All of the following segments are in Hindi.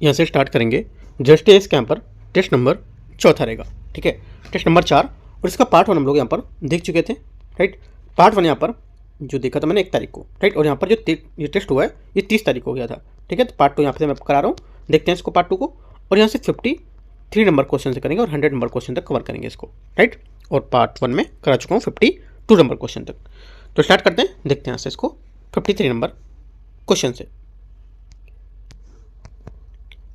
यहाँ से स्टार्ट करेंगे। जस्ट एस के यहाँ पर टेस्ट नंबर चौथा रहेगा, ठीक है, टेस्ट नंबर 4। और इसका पार्ट 1 हम लोग यहाँ पर देख चुके थे, राइट। पार्ट 1 यहाँ पर जो देखा था मैंने 1 तारीख को, राइट। और यहाँ पर जो ये टेस्ट हुआ है ये 30 तारीख को हो गया था, ठीक है। तो पार्ट 2 यहाँ पे मैं करा रहा हूँ, देखते हैं इसको पार्ट 2 को। और यहाँ से 53 नंबर क्वेश्चन से करेंगे और 100 नंबर क्वेश्चन तक कवर करेंगे इसको, राइट। और पार्ट 1 में करा चुका हूँ 52 नंबर क्वेश्चन तक। तो स्टार्ट करते हैं, देखते हैं यहाँ से इसको 53 नंबर क्वेश्चन से।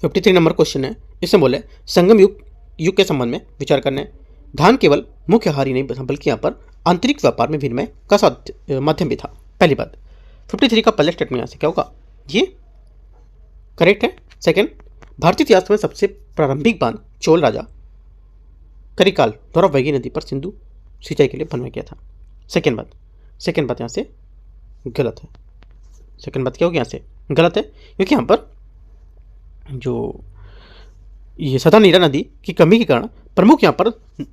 53 नंबर क्वेश्चन है, इसमें बोले संगम युग के संबंध में विचार करने। धान केवल मुख्य आहार ही नहीं बल्कि यहाँ पर आंतरिक व्यापार में विनिमय का माध्यम भी था। पहली बात, 53 का पहले स्टेटमेंट यहाँ से क्या होगा, ये करेक्ट है। सेकंड, भारतीय इतिहास में सबसे प्रारंभिक बांध चोल राजा करिकाल द्वारा वैगी नदी पर सिंधु सिंचाई के लिए बनवाया गया था। सेकंड बात यहाँ से गलत है। सेकंड बात क्या होगी, यहाँ से गलत है, क्योंकि यहाँ पर जो ये सदा नीरा नदी की कमी के कारण प्रमुख यहाँ पर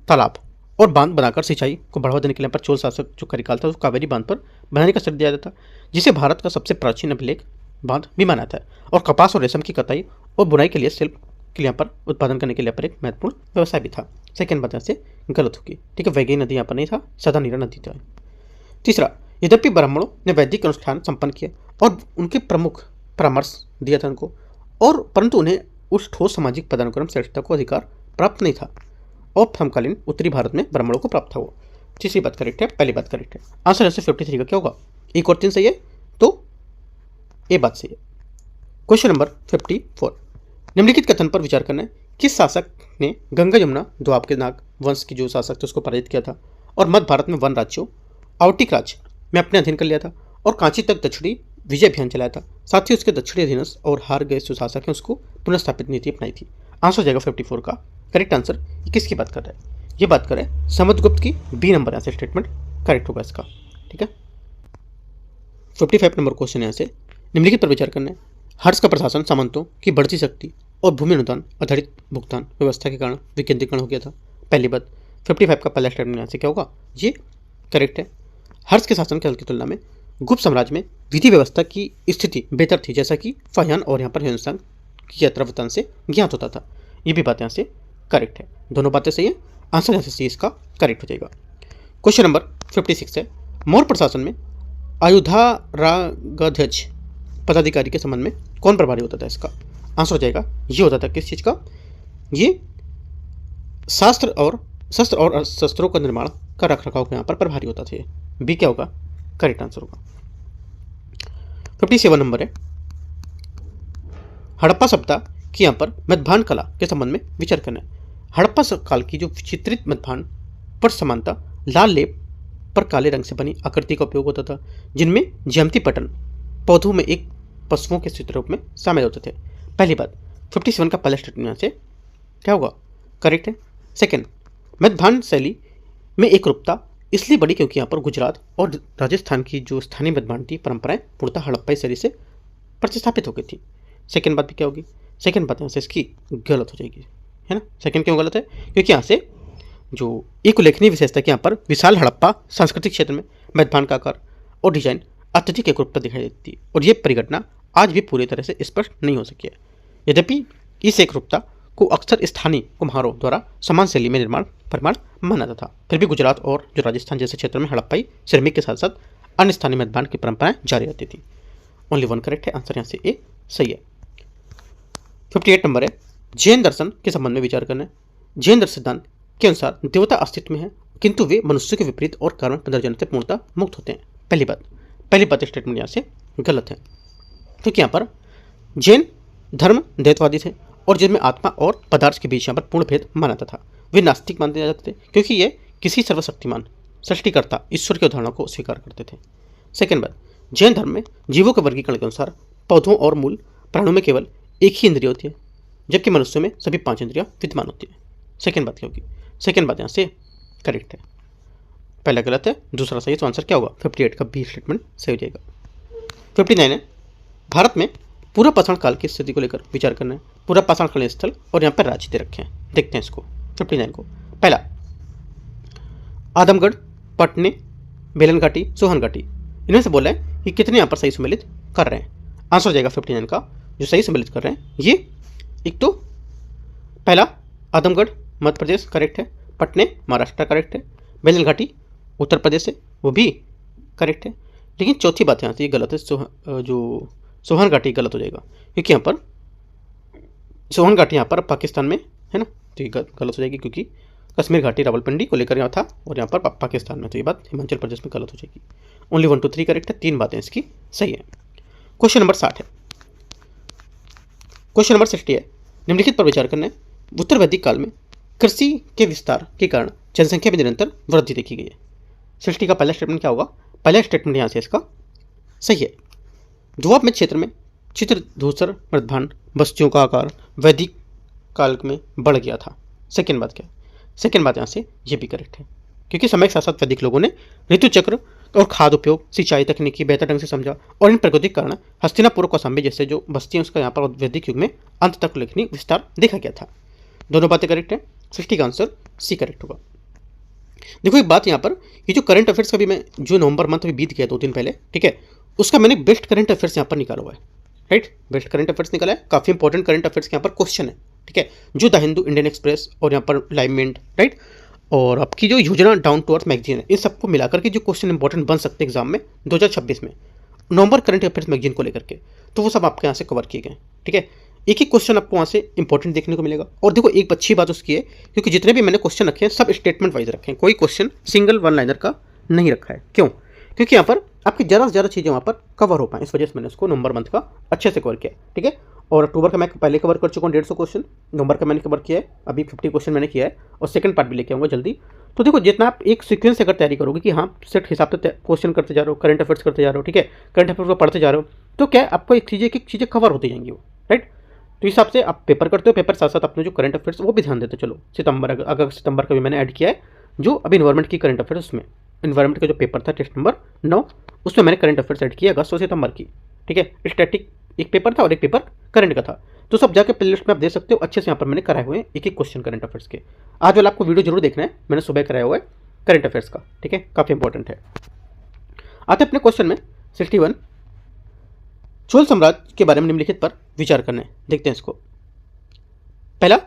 तालाब और बांध बनाकर सिंचाई को बढ़ावा देने के लिए पर चोल शासक जो करिकाल था उसको कावेरी बांध पर बनाने का श्रेय दिया जाता, जिसे भारत का सबसे प्राचीन अभिलेख बांध भी माना था। और कपास और रेशम की कताई और बुनाई के लिए शिल्प के लिए यहाँ पर उत्पादन करने के लिए पर एक महत्वपूर्ण व्यवसाय भी था। सेकंड बात यहाँ से गलत होगी, ठीक है, वैगी नदी यहाँ पर नहीं था, सदा नीरा नदी था। तीसरा, यद्यपि ब्राह्मणों ने वैदिक अनुष्ठान संपन्न किए और उनके प्रमुख परामर्श दिया था उनको, और परंतु उन्हें उस ठोस सामाजिक पदानुक्रम श्रेष्ठता को अधिकार प्राप्त नहीं था और समकालीन उत्तरी भारत में ब्राह्मणों को प्राप्त था वो। तीसरी बात करेक्ट है, पहली बात करेक्ट है। आंसर ऐसे 53 का क्या होगा, 1 और 3 सही है, तो ये बात सही है। क्वेश्चन नंबर 54, निम्नलिखित कथन पर विचार करना है। किस शासक ने गंगा यमुना द्वाब के नाग वंश की जो शासक थे उसको पराजित किया था और मध्य भारत में वन राज्यों आवटिक राज्य में अपने अधीन कर लिया था और कांची तक दक्षिणी विजय अभियान चलाया था। साथ ही उसके दक्षिणी अधीनस्थ और हार गए जो शासक हैं उसको पुनर्स्थापित नीति अपनाई थी। आंसर हो जाएगा 54 का करेक्ट आंसर। ये किसकी बात कर रहा है, ये बात कर रहे हैं समुद्रगुप्त की। बी नंबर यहाँ से स्टेटमेंट करेक्ट होगा इसका, ठीक है। 55 नंबर क्वेश्चन यहाँ से, निम्नलिखित पर विचार करना है। हर्ष का प्रशासन सामंतों की बढ़ती शक्ति और भूमि अनुदान आधारित भुगतान व्यवस्था के कारण विकेंद्रीकरण हो गया था। पहली बात, 55 का पहला स्टेटमेंट यहाँ से क्या होगा, ये करेक्ट है। हर्ष के शासन काल की तुलना में गुप्त साम्राज्य में विधि व्यवस्था की स्थिति बेहतर थी, जैसा कि फाहियान और यहाँ पर हिंदुस्तान की यात्रा वृत्तांत से ज्ञात होता था। ये भी बात यहाँ से करेक्ट है, दोनों बातें सही है। आंसर यहाँ से इसका करेक्ट हो जाएगा। क्वेश्चन नंबर 56 है, मौर्य प्रशासन में आयुधारागाध्यक्ष पदाधिकारी के संबंध में कौन प्रभारी होता था, इसका आंसर हो जाएगा ये होता था किस चीज़ का, ये शस्त्र और शस्त्रों का निर्माण का रखरखाव यहाँ पर प्रभारी होता था। बी क्या होगा, करेक्ट आंसर होगा। 57 नंबर है, हड़प्पा सभ्यता की यहाँ पर मध्याह्न कला के संबंध में विचार करना है। हड़प्पा काल की जो चित्रित मध्याह्न पर समानता लाल लेप पर काले रंग से बनी आकृति का उपयोग होता था, जिनमें ज्यामिति पैटर्न पौधों में एक पशुओं के चित्र रूप में शामिल होते थे। पहली बात, 57 का पहला स्टेटमेंट यहाँ से क्या होगा, करेक्ट है। सेकंड, मध्याह्न शैली में एक रूपता इसलिए बड़ी क्योंकि यहाँ पर गुजरात और राजस्थान की जो स्थानीय मध्याह्न परंपराएं पूर्णतः हड़प्पाई शैली से प्रतिस्थापित हो गई थी। सेकंड बात भी क्या होगी, सेकंड बात यहाँ से इसकी गलत हो जाएगी, है ना। सेकंड क्यों गलत है, क्योंकि यहाँ से जो एक उल्लेखनीय विशेषता कि यहाँ पर विशाल हड़प्पा सांस्कृतिक क्षेत्र में मध्याह्न का आकार और डिजाइन अत्यधिक एकरूपता दिखाई देती है और ये परिघटना आज भी पूरी तरह से स्पष्ट नहीं हो सकी है। यद्यपि इस एकरूपता को अक्सर स्थानीय कुम्हारों द्वारा समान शैली में परिमाण माना जाता था, फिर भी गुजरात और जो राजस्थान जैसे क्षेत्रों में हड़प्पाई श्रमिक के साथ साथ अन्य स्थानीय मध्याह्न की परंपराएं जारी रहती थी। ओनली 1 करेक्ट है, आंसर यहाँ से ए सही है। 58 नंबर है, जैन दर्शन के संबंध में विचार करना है। जैन दर्शन सिद्धांत के अनुसार देवता अस्तित्व में है, किंतु वे मनुष्य के विपरीत और कर्म पुनर्जन्म से पूर्णतः मुक्त होते हैं। पहली बात स्टेटमेंट यहाँ से गलत है, क्योंकि यहाँ पर जैन धर्म दैववादी थे और जिनमें आत्मा और पदार्थ के बीच यहाँ पर पूर्ण भेद माना था। वे नास्तिक मानते जाते थे क्योंकि ये किसी सर्वशक्तिमान सृष्टिकर्ता ईश्वर की अवधारणा को स्वीकार करते थे। सेकंड बात, जैन धर्म में जीवों के वर्गीकरण के अनुसार पौधों और मूल प्राणों में केवल एक ही इंद्रिय होती है, जबकि मनुष्य में सभी 5 इंद्रियां विद्यमान होती है। सेकंड बात क्या होगी, सेकंड बात यहाँ से करेक्ट है, पहला गलत है, दूसरा सही है, तो आंसर क्या होगा 58 का बी स्टेटमेंट सही हो जाएगा। 59 है, भारत में पूरा पाषाण काल की स्थिति को लेकर विचार करना है। पूरा पाषाण कालीन स्थल और यहाँ पर राज्य दे रखे हैं, देखते हैं इसको 59 को। पहला, आदमगढ़, पटने, बेलन घाटी, सोहन घाटी, इनमें से बोला है कि कितने यहाँ पर सही सम्मिलित कर रहे हैं। आंसर हो जाएगा 59 का जो सही सम्मिलित कर रहे हैं ये एक तो पहला आदमगढ़ मध्य प्रदेश करेक्ट है, पटने महाराष्ट्र करेक्ट है, बेलन घाटी उत्तर प्रदेश है, वो भी करेक्ट है। लेकिन चौथी बात यहाँ से ये गलत है, जो सोहन घाटी गलत हो जाएगा, क्योंकि यहाँ पर सोहन घाटी यहाँ पर पाकिस्तान में है ना, तो ये गलत हो जाएगी, क्योंकि कश्मीर घाटी रावलपिंडी को लेकर यहाँ था और यहाँ पर पाकिस्तान में, तो ये बात हिमाचल प्रदेश में गलत हो जाएगी। ओनली 1 2 3 करेक्ट है, 3 बातें इसकी सही है। क्वेश्चन नंबर 60 है। क्वेश्चन नंबर 60 है, निम्नलिखित पर विचार करना है। उत्तर वैदिक काल में कृषि के विस्तार के कारण जनसंख्या में निरंतर वृद्धि देखी गई है। 60 का पहला स्टेटमेंट क्या होगा? पहला स्टेटमेंट यहाँ से इसका सही है। दोआब क्षेत्र में चित्र धूसर मृदभांड बस्तियों का आकार वैदिक काल में बढ़ गया था। सेकेंड बात क्या है? सेकेंड बात यहाँ से ये भी करेक्ट है, क्योंकि समय के साथ साथ वैदिक लोगों ने ऋतु चक्र और खाद उपयोग, सिंचाई तकनीकी बेहतर ढंग से समझा, और इन प्राकृतिक कारण हस्तिनापुर कौशाम्बी जैसे जो बस्तियां उसका यहाँ पर वैदिक युग में अंत तक उल्लेखनीय विस्तार देखा गया था। दोनों बातें करेक्ट है। 60 का आंसर सी करेक्ट होगा। देखो एक बात यहाँ पर, ये जो करंट अफेयर्स का भी मैं जो नवंबर मंथ में बीत गया 2 दिन पहले, ठीक है, उसका मैंने बेस्ट करंट अफेयर्स यहाँ पर निकाला हुआ है, राइट, बेस्ट करंट अफेयर्स निकाला है। काफी इंपॉर्टेंट करंट अफेयर्स के यहाँ पर क्वेश्चन है, ठीक है, जो द हिंदू, इंडियन एक्सप्रेस और यहाँ पर लाइव मिंट, राइट, और आपकी जो योजना डाउन टू अर्थ मैगजीन है, इन सबको मिलाकर के जो क्वेश्चन इंपॉर्टेंट बन सकते हैं एग्जाम में 2026 में नवंबर करंट अफेयर्स मैगजीन को लेकर के, तो वो सब आपके यहाँ से कवर किए गए, ठीक है। एक ही क्वेश्चन आपको वहाँ से इंपॉर्टेंट देखने को मिलेगा। और देखो एक अच्छी बात उसकी है, क्योंकि जितने भी मैंने क्वेश्चन रखे हैं सब स्टेटमेंट वाइज रखे हैं, कोई क्वेश्चन सिंगल वन लाइनर का नहीं रखा है। क्यों? क्योंकि यहाँ पर आपकी ज़्यादा से ज़्यादा चीज़ें वहाँ पर कवर हो पाएँ, इस वजह से मैंने उसको नवंबर मंथ का अच्छे से कवर किया, ठीक है। और अक्टूबर का मैं पहले कवर कर चुका हूँ 150 क्वेश्चन, नवंबर का मैंने कवर किया है, अभी 50 क्वेश्चन मैंने किया है, और सेकंड पार्ट भी लेके आऊँगा जल्दी। तो देखो जितना आप एक सीक्वेंस से अगर तैयारी करोगे कि हाँ सेट हिसाब से क्वेश्चन करते जा रहे हो, करंट अफेयर्स करते जा रहे हो, ठीक है, करंट अफेयर्स को पढ़ते जा रहे हो, तो क्या आपको एक चीज़ें कवर होती जाएंगी वो, राइट। तो इस हिसाब से आप पेपर करते हो, पेपर साथ साथ अपने जो करंट अफेयर्स वो भी ध्यान देते चलो। सितंबर अगस्त सितंबर का भी मैंने ऐड किया है, जो अभी इन्वायरमेंट की करंट अफेयर्स, उसमें इन्वायरमेंट का जो पेपर था टेस्ट नंबर 9, उसमें मैंने करंट अफेयर्स ऐड किया अगस्त और सितंबर की, ठीक है। स्टैटिक एक पेपर था और एक पेपर करंट का था, तो सब जाके प्ले लिस्ट में आप देख सकते हो, अच्छे से यहाँ पर मैंने कराए हुए हैं एक एक क्वेश्चन करंट अफेयर्स के। आज वाला आपको वीडियो जरूर देखना है, मैंने सुबह कराया हुआ है करंट अफेयर्स का, ठीक है, काफ़ी इंपॉर्टेंट है। आते अपने क्वेश्चन में 61, चोल साम्राज्य के बारे में निम्नलिखित पर विचार करना है। देखते हैं इसको। पहला,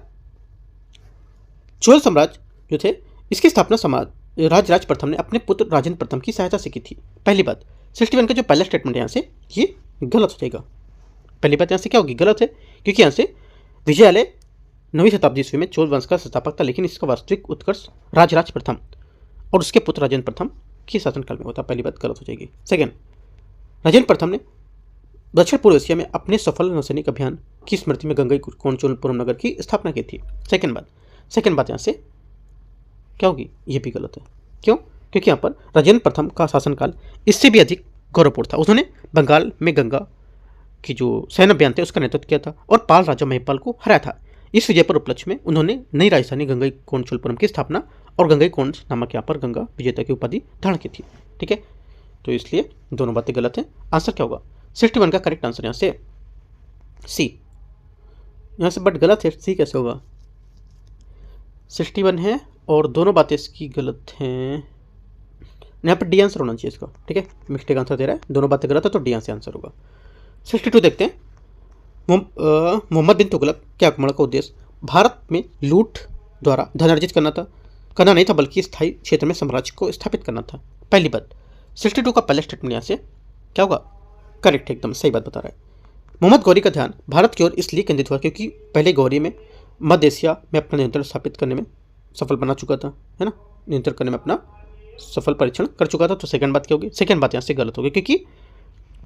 चोल साम्राज्य जो थे इसकी स्थापना राज प्रथम ने अपने पुत्र राजेंद्र प्रथम की सहायता से की थी। पहली बात 61 का जो पहला स्टेटमेंट है यहाँ से ये गलत हो जाएगा। पहली बात यहाँ से क्या होगी? गलत है, क्योंकि यहाँ से विजयालय 9वीं शताब्दी ईस्वी में चोल वंश का संस्थापक था, लेकिन इसका वास्तविक उत्कर्ष राज प्रथम और उसके पुत्र राजेंद्र प्रथम के शासनकाल में होता। पहली बात गलत हो जाएगी। सेकेंड, राजेंद्र प्रथम ने दक्षिण पूर्व एशिया में अपने सफल नौसैनिक अभियान की स्मृति में गंगईकोंडचोलपुरम नगर की स्थापना की थी। सेकेंड बात यहाँ से क्या होगी? ये भी गलत है। क्यों? क्योंकि यहाँ पर राजेंद्र प्रथम का शासनकाल इससे भी अधिक गौरवपूर्ण था। उन्होंने बंगाल में गंगा की जो सैन्य अभियान थे उसका नेतृत्व किया था और पाल राजा महिपाल को हराया था। इस विजय पर उपलक्ष्य में उन्होंने नई राजधानी गंगईकोंडचोलपुरम की स्थापना और गंगईकोंड नामक यहाँ पर गंगा विजेता की उपाधि धारण की थी, ठीक है। तो इसलिए दोनों बातें गलत हैं। आंसर क्या होगा? 61 का करेक्ट आंसर यहाँ से सी, यहाँ से, बट गलत है। सी कैसे होगा? 61 है और दोनों बातें इसकी गलत हैं। यहाँ पर डी आंसर होना चाहिए इसका, ठीक है, मिस्टेक आंसर दे रहा है, दोनों बातें गलत है तो डी आंसर होगा। 62 देखते हैं। मोहम्मद बिन तुगलक के आक्रमण का उद्देश्य भारत में लूट द्वारा धन अर्जित करना नहीं था, बल्कि स्थायी क्षेत्र में साम्राज्य को स्थापित करना था। पहली बात 62 का पहला स्टेटमेंट यहाँ से क्या होगा? करेक्ट, एकदम सही बात बता रहा है। मोहम्मद गौरी का ध्यान भारत की ओर इसलिए केंद्रित हुआ क्योंकि पहले गौरी में मध्य एशिया में अपना नियंत्रण स्थापित करने में सफल बना चुका था, है ना, नियंत्रण करने में अपना सफल परीक्षण कर चुका था। तो सेकंड बात क्या होगी? सेकंड बात यहाँ से गलत होगी, क्योंकि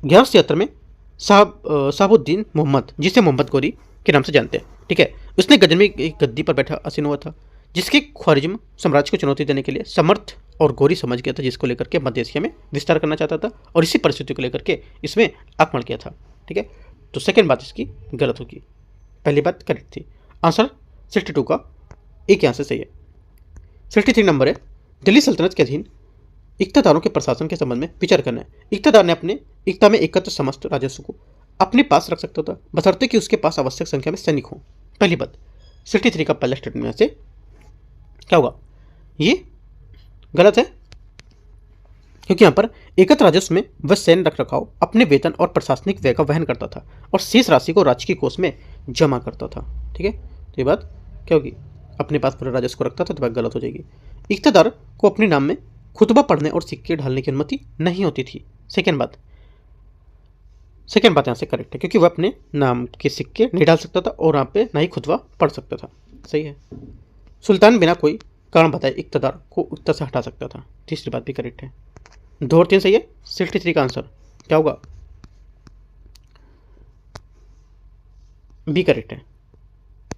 1173 में साहबुद्दीन मोहम्मद, जिसे मोहम्मद गौरी के नाम से जानते हैं, ठीक है, उसने गजनी में एक गद्दी पर बैठा आसीन हुआ था, जिसके ख्वारिज्म साम्राज्य को चुनौती देने के लिए समर्थ और गौरी समझ गया था, जिसको लेकर के मध्य एशिया में विस्तार करना चाहता था और इसी परिस्थिति को लेकर के इसमें आक्रमण किया था, ठीक है। तो सेकंड बात इसकी गलत होगी, पहली बात करेक्ट थी। आंसर 62 का एक यहाँ से सही है। 63 नंबर है, दिल्ली सल्तनत के अधीन इक्तादारों के प्रशासन के संबंध में विचार करना है। इक्तादार ने अपने इक्ता में एकत्र समस्त राजस्व को अपने पास रख सकता था, बशर्ते कि उसके पास आवश्यक संख्या में सैनिक हों। पहली बात 63 का पहला स्टेटमेंट में से क्या होगा? ये गलत है, क्योंकि यहाँ पर एकत्र राजस्व में वह सैन्य रख रखाव, अपने वेतन और प्रशासनिक व्यय का वहन करता था और शेष राशि को राजकीय कोष में जमा करता था। ठीक है, तो ये बात क्या होगी, अपने पास पूरे राजस्व को रखता था, तो बात गलत हो जाएगी। इख्तियार को अपने नाम में खुतबा पढ़ने और सिक्के ढालने की अनुमति नहीं होती थी। सेकेंड बात यहाँ से करेक्ट है, क्योंकि वह अपने नाम के सिक्के नहीं डाल सकता था और यहाँ पे ना ही खुतबा पढ़ सकता था। सही है। सुल्तान बिना कोई कारण बताए इख्तियार को इख्तियार से हटा सकता था। तीसरी बात भी करेक्ट है। 2 और 3 सही है। 63 का आंसर क्या होगा, बी करेक्ट है।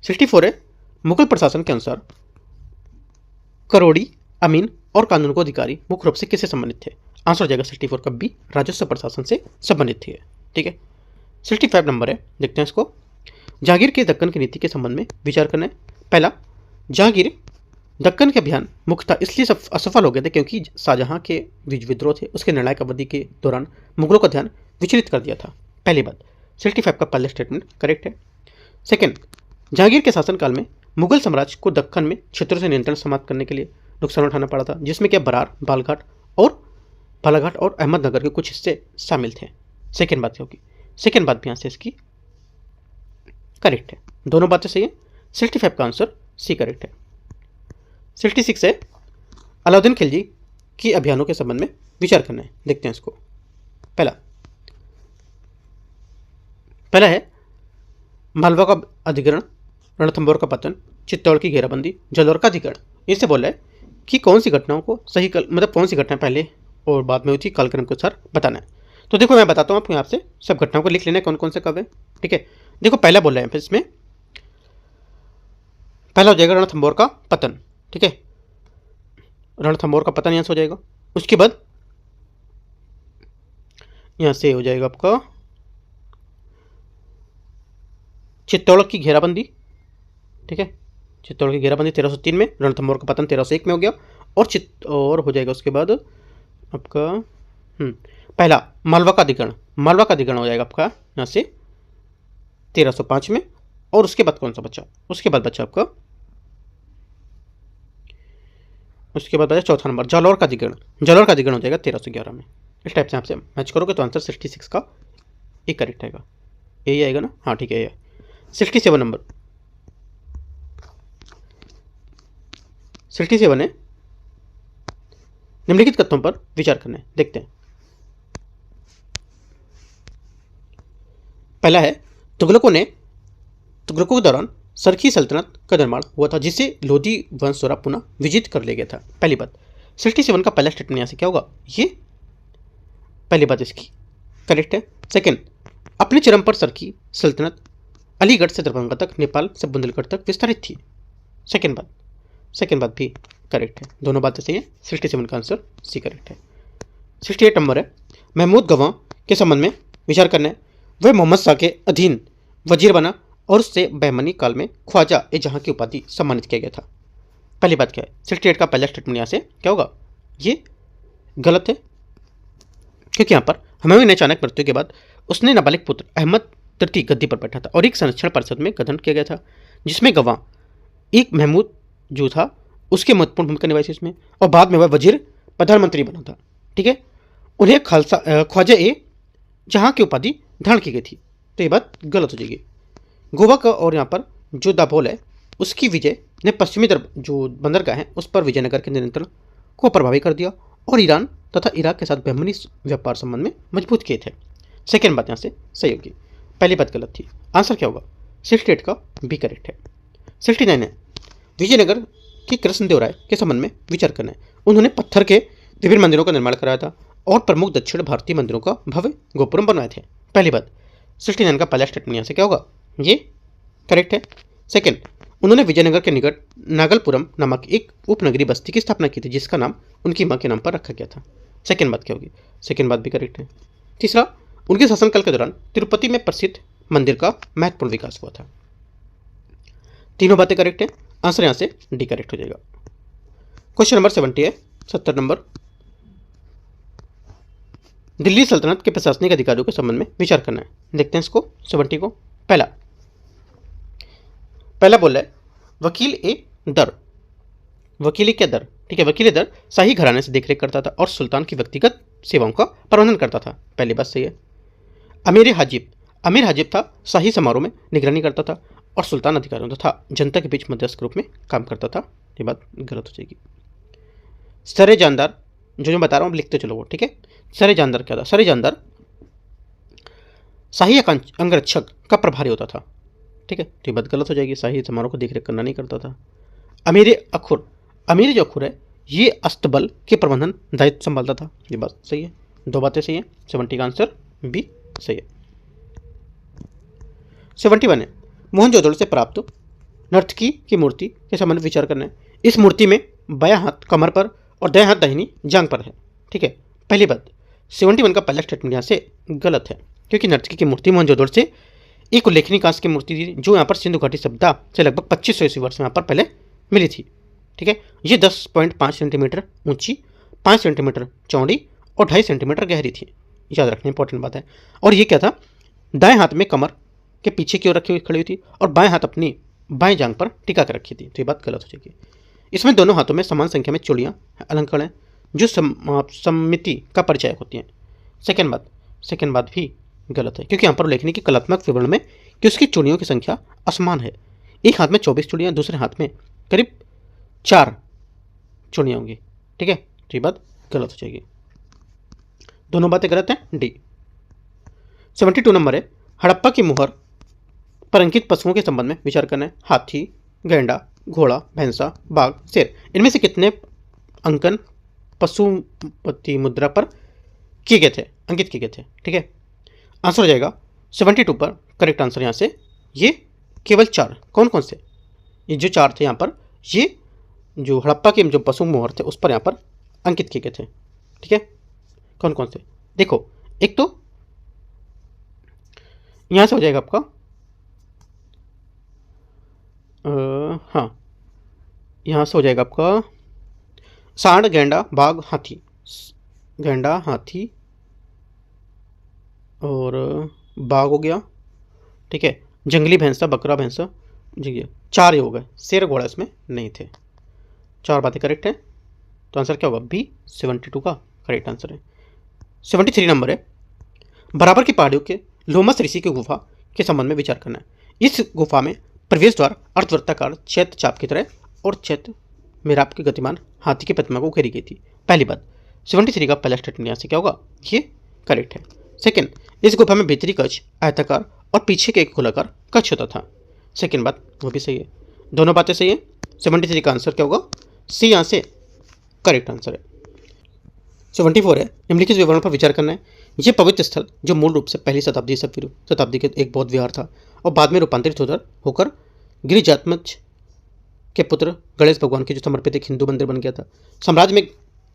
64 है, मुगल प्रशासन के अनुसार करोड़ी, अमीन और कानून को अधिकारी मुख्य रूप से किससे संबंधित थे। आंसर हो जाएगा 64 का बी, राजस्व प्रशासन से संबंधित थे। ठीक है। 65 नंबर है, देखते हैं इसको। जहांगीर के दक्कन की नीति के संबंध में विचार करना है। पहला, जहांगीर दक्कन के अभियान मुख्यतः इसलिए असफल हो गए थे क्योंकि शाहजहां के विद्रोह थे, उसके निर्णायक अवधि के दौरान मुगलों का ध्यान विचलित कर दिया था। पहली बात, 65 का पहला स्टेटमेंट करेक्ट है। सेकेंड, जहांगीर के शासनकाल में मुगल साम्राज्य को दक्कन में क्षेत्रों से नियंत्रण समाप्त करने के लिए नुकसान उठाना पड़ा था, जिसमें क्या बरार, बालाघाट और अहमदनगर के कुछ हिस्से शामिल थे। सेकेंड बात क्या होगी, सेकेंड बात भी यहाँ से इसकी करेक्ट है। दोनों बातें सही है। 65 का आंसर सी करेक्ट है। 66 है, अलाउद्दीन खिलजी की अभियानों के संबंध में विचार करना है। देखते हैं इसको। पहला है मालवा का अधिग्रहण, रणथंभौर का पतन, चित्तौड़ की घेराबंदी, जालौर का अधिग्रहण। इससे बोला है कि कौन सी घटनाओं को सही मतलब कौन सी घटना पहले और बाद में हुई थी, कालक्रम के अनुसार बताना है। तो देखो मैं बताता हूँ आपको, यहाँ से सब घटनाओं को लिख लेना है कौन कौन से कब है। ठीक है, देखो पहला बोल रहे हैं इसमें, पहला हो जाएगा रणथंभौर का पतन। ठीक है, रणथंभौर का पतन यहाँ से हो जाएगा। उसके बाद यहाँ से हो जाएगा आपका चित्तौड़ की घेराबंदी। ठीक है, चित्तौड़ की घेराबंदी 1303 में, रणथंभौर का पतन 1301 में हो गया। और हो जाएगा उसके बाद आपका पहला मालवा का अधिग्रहण हो जाएगा आपका यहाँ से 1305 में। और उसके बाद कौन सा बच्चा, उसके बाद बच्चा आपका चौथा नंबर जालौर का अधिग्रहण हो जाएगा 1311 में। इस टाइप से आपसे मैच करोगे तो आंसर 66 का एक करेक्ट आएगा। यही आएगा ना, हाँ ठीक है ये। 67 नंबर, 67 है, निम्नलिखित कथनों पर विचार करना है। देखते हैं। पहला है, तुगलकों के दौरान सरखी सल्तनत का निर्माण हुआ था, जिसे लोधी वंश द्वारा पुनः विजित कर लिया गया था। पहली बात 67 का पहला स्टेटमेंट यहाँ से क्या होगा, ये पहली बात इसकी करेक्ट है। सेकेंड, अपने चरम पर सरखी सल्तनत अलीगढ़ से दरभंगा तक, नेपाल से बुंदेलखंड तक विस्तारित थी। सेकेंड बात भी करेक्ट है। दोनों बातें सही है। 67 का आंसर सी करेक्ट है। 68 नंबर है, महमूद गवां के संबंध में विचार करना है। वह मोहम्मद शाह के अधीन वजीर बना और उससे बहमनी काल में ख्वाजा ए जहां की उपाधि सम्मानित किया गया था। पहली बात क्या है, 68 का पहला स्टेटमेंट यहाँ से क्या होगा, ये गलत है, क्योंकि यहाँ पर हुमायूं ने अचानक मृत्यु के बाद उसने नाबालिग पुत्र अहमद तृतीय गद्दी पर बैठा था और एक संरक्षण परिषद में गठन किया गया था, जिसमें गवां एक महमूद जो था उसके महत्वपूर्ण भूमिका निभाई थी इसमें, और बाद में वह वजीर प्रधानमंत्री बना था। ठीक है, उन्हें ख्वाजा ए जहां की उपाधि धारण की गई थी, तो ये बात गलत हो जाएगी। गोवा का और यहाँ पर जो दाभोल है उसकी विजय ने पश्चिमी तरफ जो बंदरगाह है उस पर विजयनगर के नियंत्रण को प्रभावित कर दिया और ईरान तथा इराक के साथ बहमनी व्यापार संबंध में मजबूत किए थे। सेकेंड बात यहाँ से सही होगी, पहली बात गलत थी। आंसर क्या होगा, 68 का बी करेक्ट है। 69 है, विजयनगर की कृष्णदेव राय के संबंध में विचार करना है। उन्होंने पत्थर के विभिन्न मंदिरों का निर्माण कराया था और प्रमुख दक्षिण भारतीय मंदिरों का भव्य गोपुरम बनवाए थे। पहली बात 69 का पहला स्टेटमेंट यहाँ से क्या होगा, ये करेक्ट है। सेकेंड, उन्होंने विजयनगर के निकट नागलपुरम नामक एक उपनगरीय बस्ती की स्थापना की थी, जिसका नाम उनकी मां के नाम पर रखा गया था। सेकेंड बात क्या होगी, सेकेंड बात भी करेक्ट है। तीसरा, उनके शासनकाल के दौरान तिरुपति में प्रसिद्ध मंदिर का महत्वपूर्ण विकास हुआ था। तीनों बातें करेक्ट है। आंसर यहाँ से डी करेक्ट हो जाएगा। क्वेश्चन नंबर 70 है, 70 नंबर, दिल्ली सल्तनत के प्रशासनिक अधिकारियों के संबंध में विचार करना है। देखते हैं इसको 70 को। पहला बोल रहा है, वकील ए क्या दर, ठीक है। वकील दर शाही घराने से देखरेख करता था और सुल्तान की व्यक्तिगत सेवाओं का प्रबंधन करता था। पहली बात सही है। अमीर हाजिब था, शाही समारोह में निगरानी करता था और सुल्तान अधिकारियों तथा जनता के बीच मध्यस्थ के रूप में काम करता था। ये बात गलत हो जाएगी। सरे जानदार, जो मैं बता रहा हूँ लिखते चलो वो, ठीक है। सरे जानदार क्या था? सरे जानदार शाही अंगरक्षक का प्रभारी होता था, ठीक है। तो ये बात गलत हो जाएगी, शाही समारोह को देखरेख करना नहीं करता था। अमीर जो अखुर है ये अस्तबल के प्रबंधन दायित्व संभालता था। ये बात सही है, दो बातें सही है। 70 का आंसर बी सही है। 71 है, मोहनजोदड़ो से प्राप्त नर्तकी की मूर्ति के संबंध में विचार करना है। इस मूर्ति में बायां हाथ कमर पर और दायां हाथ दाहिनी जांघ पर है, ठीक है। पहली बात 71 का पहला स्टेटमेंट यहाँ से गलत है, क्योंकि नर्तकी की मूर्ति मोहनजोदड़ो से एक उल्लेखनीय कांस्य की मूर्ति थी जो यहाँ पर सिंधु घाटी सभ्यता से लगभग 2500 ईस्वी वर्ष में यहाँ पर पहले मिली थी, ठीक है। ये 10.5 सेंटीमीटर ऊंची, 5 सेंटीमीटर चौड़ी और 2.5 सेंटीमीटर गहरी थी। याद रखना इंपॉर्टेंट बात है। और ये क्या था, दाएं हाथ में कमर के पीछे की ओर रखी हुई खड़ी हुई थी और बाएं हाथ अपनी बाएं जांघ पर टिका कर रखी थी। तो ये बात गलत हो जाएगी। इसमें दोनों हाथों में समान संख्या में चूड़ियाँ अलंकरण हैं जो सम्मिति का परिचय होती हैं। सेकेंड बात भी गलत है, क्योंकि यहाँ पर उल्लेखनीय की कलात्मक विवरण में कि उसकी चूड़ियों की संख्या असमान है। एक हाथ में 24 चूड़ियाँ, दूसरे हाथ में करीब 4 चूड़ियाँ होंगी, ठीक है। तो ये बात गलत हो जाएगी, दोनों बातें गलत हैं। डी। 72 नंबर है, हड़प्पा की मुहर पर अंकित पशुओं के संबंध में विचार करना है। हाथी, गैंडा, घोड़ा, भैंसा, बाघ, शेर, इनमें से कितने अंकन पशुपति मुद्रा पर किए गए थे, अंकित किए गए थे, ठीक है। आंसर हो जाएगा 72 पर। करेक्ट आंसर यहाँ से ये केवल 4। कौन कौन से? ये जो 4 थे यहाँ पर, ये जो हड़प्पा के जो पशु मुहर थे उस पर यहाँ पर अंकित किए गए थे, ठीक है। कौन कौन से देखो, एक तो यहाँ से हो जाएगा आपका हाँ, यहाँ से हो जाएगा आपका सांड, गैंडा, बाघ, हाथी। गैंडा, हाथी और बाघ हो गया, ठीक है। जंगली भैंसा, बकरा, भैंसा, जी 4 ही हो गए। शेर, घोड़ा इसमें नहीं थे। 4 बातें करेक्ट है, तो आंसर क्या होगा? बी 72 का करेक्ट आंसर है। 73 नंबर है, बराबर की पहाड़ियों के लोमस ऋषि की गुफा के संबंध में विचार करना है। इस गुफा में प्रवेश द्वार अर्धवृत्ताकार चैत्य चाप की तरह और चैत्य मेराप के गतिमान हाथी की प्रतिमा को घेरी गई थी। पहली बात 73 का पहला स्टेटमेंट यहाँ से क्या होगा? ये करेक्ट है। सेकंड, इस गुफा में भीतरी कक्ष आयताकार और पीछे के एक गोलाकार कक्ष होता था। सेकंड बात वो भी सही है, दोनों बातें सही है। 73 का आंसर क्या होगा? सी यहाँ से करेक्ट आंसर है। 74 है, निम्नलिखित विवरण पर विचार करना है। यह पवित्र स्थल जो मूल रूप से पहली शताब्दी के एक बौद्ध विहार था और बाद में रूपांतरित होकर गिरिजात्मज के पुत्र गणेश भगवान के जो समर्पित एक हिंदू मंदिर बन गया था। साम्राज्य में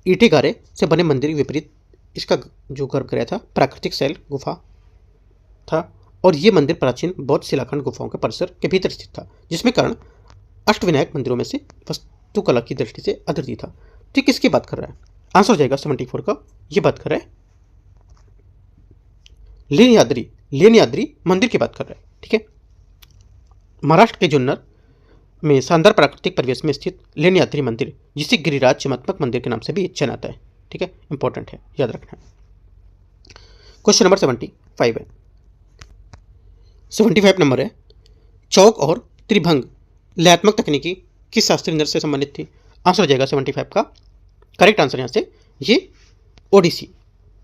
ईंटे गारे से बने मंदिर के विपरीत इसका जो गर्भगृह था प्राकृतिक शैल गुफा था और ये मंदिर प्राचीन बौद्ध शिलाखंड गुफाओं के परिसर के भीतर स्थित था, जिसमें कारण अष्टविनायक मंदिरों में से वास्तुकला की दृष्टि से अद्वितीय था। तो किसकी बात कर रहा है? आंसर हो जाएगा 74 का। ये बात कर रहा है लेनियाद्री मंदिर की बात कर रहा है, ठीक है। महाराष्ट्र के जुन्नर में शानदार प्राकृतिक परिवेश में स्थित लेनियाद्री मंदिर, जिसे गिरिराज चमत्मक मंदिर के नाम से भी जाना जाता है, ठीक है। इंपॉर्टेंट है, याद रखना है। क्वेश्चन नंबर 75 है। 75 नंबर है, चौक और त्रिभंग लयात्मक तकनीकी किस शास्त्रीय नृत्य से संबंधित थी? आंसर हो जाएगा 75 का करेक्ट आंसर यहाँ से ये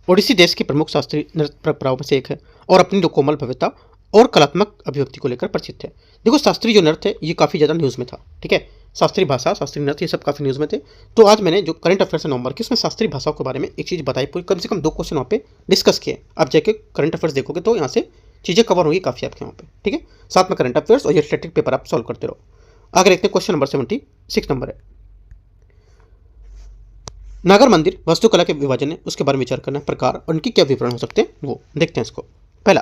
ओडिसी देश की प्रमुख शास्त्रीय नृत्य परंपराओं में से एक है और अपनी जो कोमल भव्यता और कलात्मक अभिव्यक्ति को लेकर प्रसिद्ध है। देखो शास्त्रीय जो नृत्य है ये काफ़ी ज़्यादा न्यूज़ में था, ठीक है। शास्त्रीय भाषा, शास्त्रीय नृत्य ये सब काफ़ी न्यूज़ में थे। तो आज मैंने जो करंट अफेयर्स है नवंबर की उसमें शास्त्रीय भाषाओं के बारे में एक चीज़ बताई, पूरी कम से कम 2 क्वेश्चन वहाँ पे डिस्कस किए। आप जाके करंट अफेयर्स देखोगे तो यहाँ से चीज़ें कवर होगी काफ़ी आपके वहाँ पे, ठीक है। साथ में करंट अफेयर्स और ये स्टैटिक पेपर आप सॉल्व करते रहो। आगे देखते हैं क्वेश्चन नंबर 76 नंबर है, नागर मंदिर वास्तुकला के विभाजन है उसके बारे में विचार करना है। प्रकार और उनकी क्या विवरण हो सकते हैं वो देखते हैं इसको। पहला,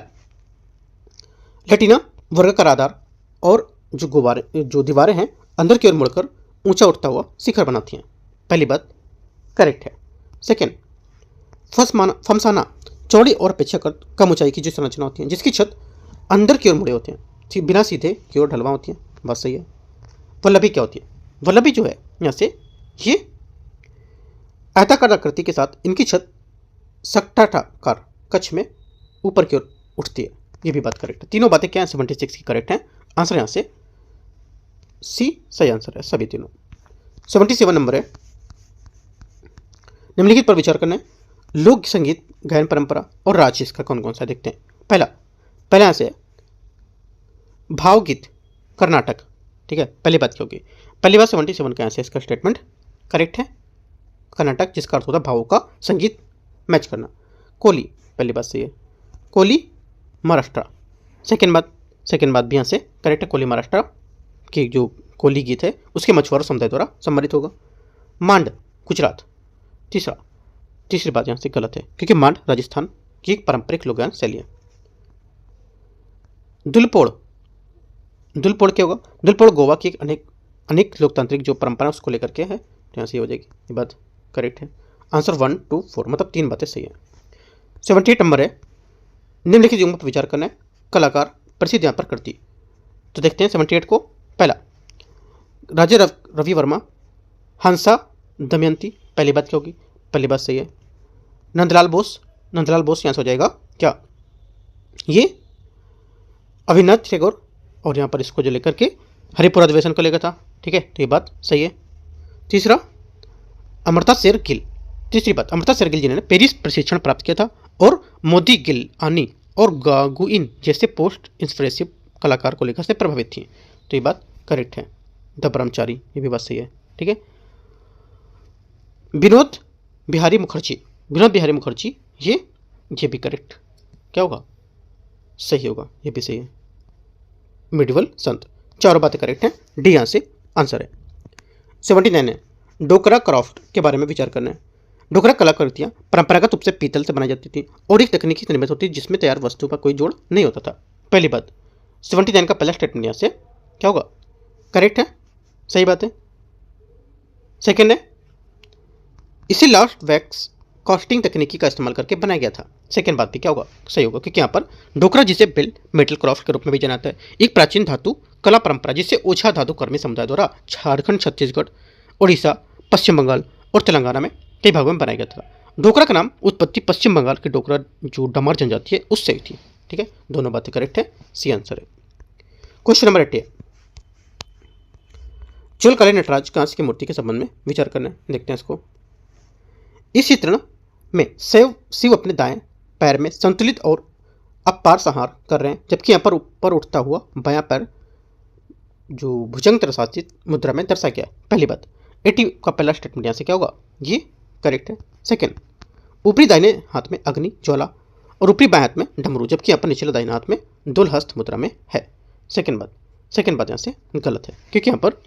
लटीना वर्गाकार आधार और जो दीवारें हैं अंदर की ओर मुड़कर ऊंचा उठता हुआ शिखर बनाती हैं। पहली बात करेक्ट है। सेकेंड, फमसाना चौड़ी और अपेक्षाकृत कम ऊंचाई की जो संरचना होती है जिसकी छत अंदर की ओर मुड़े होते हैं, बिना सीधे की ओर ढलवा होती हैं, बात सही है। वल्लभी क्या होती है? वल्लभी जो है यहाँ से ये आयताकार आकृति के साथ इनकी छत सक्टाकार कक्ष में ऊपर की ओर उठती है। ये भी बात करेक्ट है। तीनों बातें क्या है 76 की करेक्ट है। आंसर यहाँ से सी सही आंसर है सभी तीनों। 77 नंबर है, निम्नलिखित पर विचार करना है। लोक संगीत, गायन परंपरा और राज्य इसका कौन कौन सा देखते हैं। पहला यहाँ से भावगीत कर्नाटक, ठीक है, पहली बात क्या होगी। पहली बात 77 का यहाँ से इसका स्टेटमेंट करेक्ट है। कर्नाटक जिसका अर्थ होता है भावों का संगीत मैच करना। कोली पहली बात सही है, कोली महाराष्ट्र। सेकेंड बात भी यहाँ से करेक्ट है, कोली महाराष्ट्र की जो कोली गीत है उसके मछुआरों समुदाय द्वारा सम्मानित होगा। मांड गुजरात। तीसरी बात यहाँ से गलत है क्योंकि मांड राजस्थान की एक पारंपरिक लोक गायन शैली है। दुलपोड़ क्या होगा। दुलपोड़ गोवा की एक अनेक लोकतांत्रिक जो परंपरा उसको लेकर के है, तो यहाँ से हो जाएगी ये बात करेक्ट है। आंसर 1, 2, 4 मतलब 3 बातें सही है। 78 नंबर है, निम्नलिखित युगों पर विचार करना है। कलाकार प्रसिद्ध यहाँ पर कृति, तो देखते हैं 78 को। पहला राजा रवि वर्मा, हंसा दमयंती, पहली बात क्या होगी। पहली बात सही है। नंदलाल बोस यहाँ से हो जाएगा क्या, ये अविनाश टैगोर, और यहाँ पर इसको जो लेकर के हरिपुरा अधिवेशन को लेकर था, ठीक है, तो ये बात सही है। तीसरी बात अमृता शेर गिल जिन्होंने पेरिस प्रशिक्षण प्राप्त किया था और मोदी गिल आनी और गागुइन जैसे पोस्ट इंस्पिरेसिव कलाकार को लेकर से प्रभावित थी, तो ये बात करेक्ट है। द ब्रह्मचारी, ये भी बात सही है, ठीक है। विनोद बिहारी मुखर्जी, ये भी करेक्ट क्या होगा, सही होगा, ये भी सही है। मिडिवल संत, चारों बातें करेक्ट हैं। डी यहाँ से आंसर है। 79 है, डोकरा क्राफ्ट के बारे में विचार करना है। डोकरा कलाकृतियाँ परंपरागत रूप से पीतल से बनाई जाती थी और एक तकनीकी से निर्मित होती थी जिसमें तैयार वस्तु का कोई जोड़ नहीं होता था। पहली बात 79 का पहला स्टेटमेंट यहाँ से क्या होगा, करेक्ट है, सही बात है। सेकेंड है, इसे लास्ट वैक्स कास्टिंग तकनीकी का इस्तेमाल करके बनाया गया था। सेकेंड बात भी क्या होगा, सही होगा, क्योंकि यहाँ पर डोकरा जिसे बेल मेटल क्राफ्ट के रूप में भी जाना जाता है, एक प्राचीन धातु कला परंपरा जिसे ओछा धातु कर्मी समुदाय द्वारा झारखंड, छत्तीसगढ़, उड़ीसा, पश्चिम बंगाल और तेलंगाना में कई भागों में बनाया गया था। डोकरा का नाम उत्पत्ति पश्चिम बंगाल के डोकरा जो डमर जनजाति है उससे हुई थी, ठीक है, दोनों बातें करेक्ट है, सी आंसर है। क्वेश्चन नंबर 8 है, चोलकालीन नटराज कांस्य की मूर्ति के संबंध में विचार करना है। देखते हैं इसको। इस चित्रण में शिव अपने दाएं पैर में संतुलित और अपार संहार कर रहे हैं, जबकि यहाँ पर ऊपर उठता हुआ बायां पैर जो भुजंग त्रसाचित मुद्रा में दर्शाया गया है। पहली बात 80 का पहला स्टेटमेंट यहाँ से क्या होगा, ये करेक्ट है। सेकेंड, ऊपरी दाहिने हाथ में अग्नि ज्वाला और ऊपरी बाएं हाथ में डमरू, जबकि यहाँ पर निचले दाहिने हाथ में दुलहस्त मुद्रा में है। सेकेंड बात यहाँ से गलत है क्योंकि यहाँ पर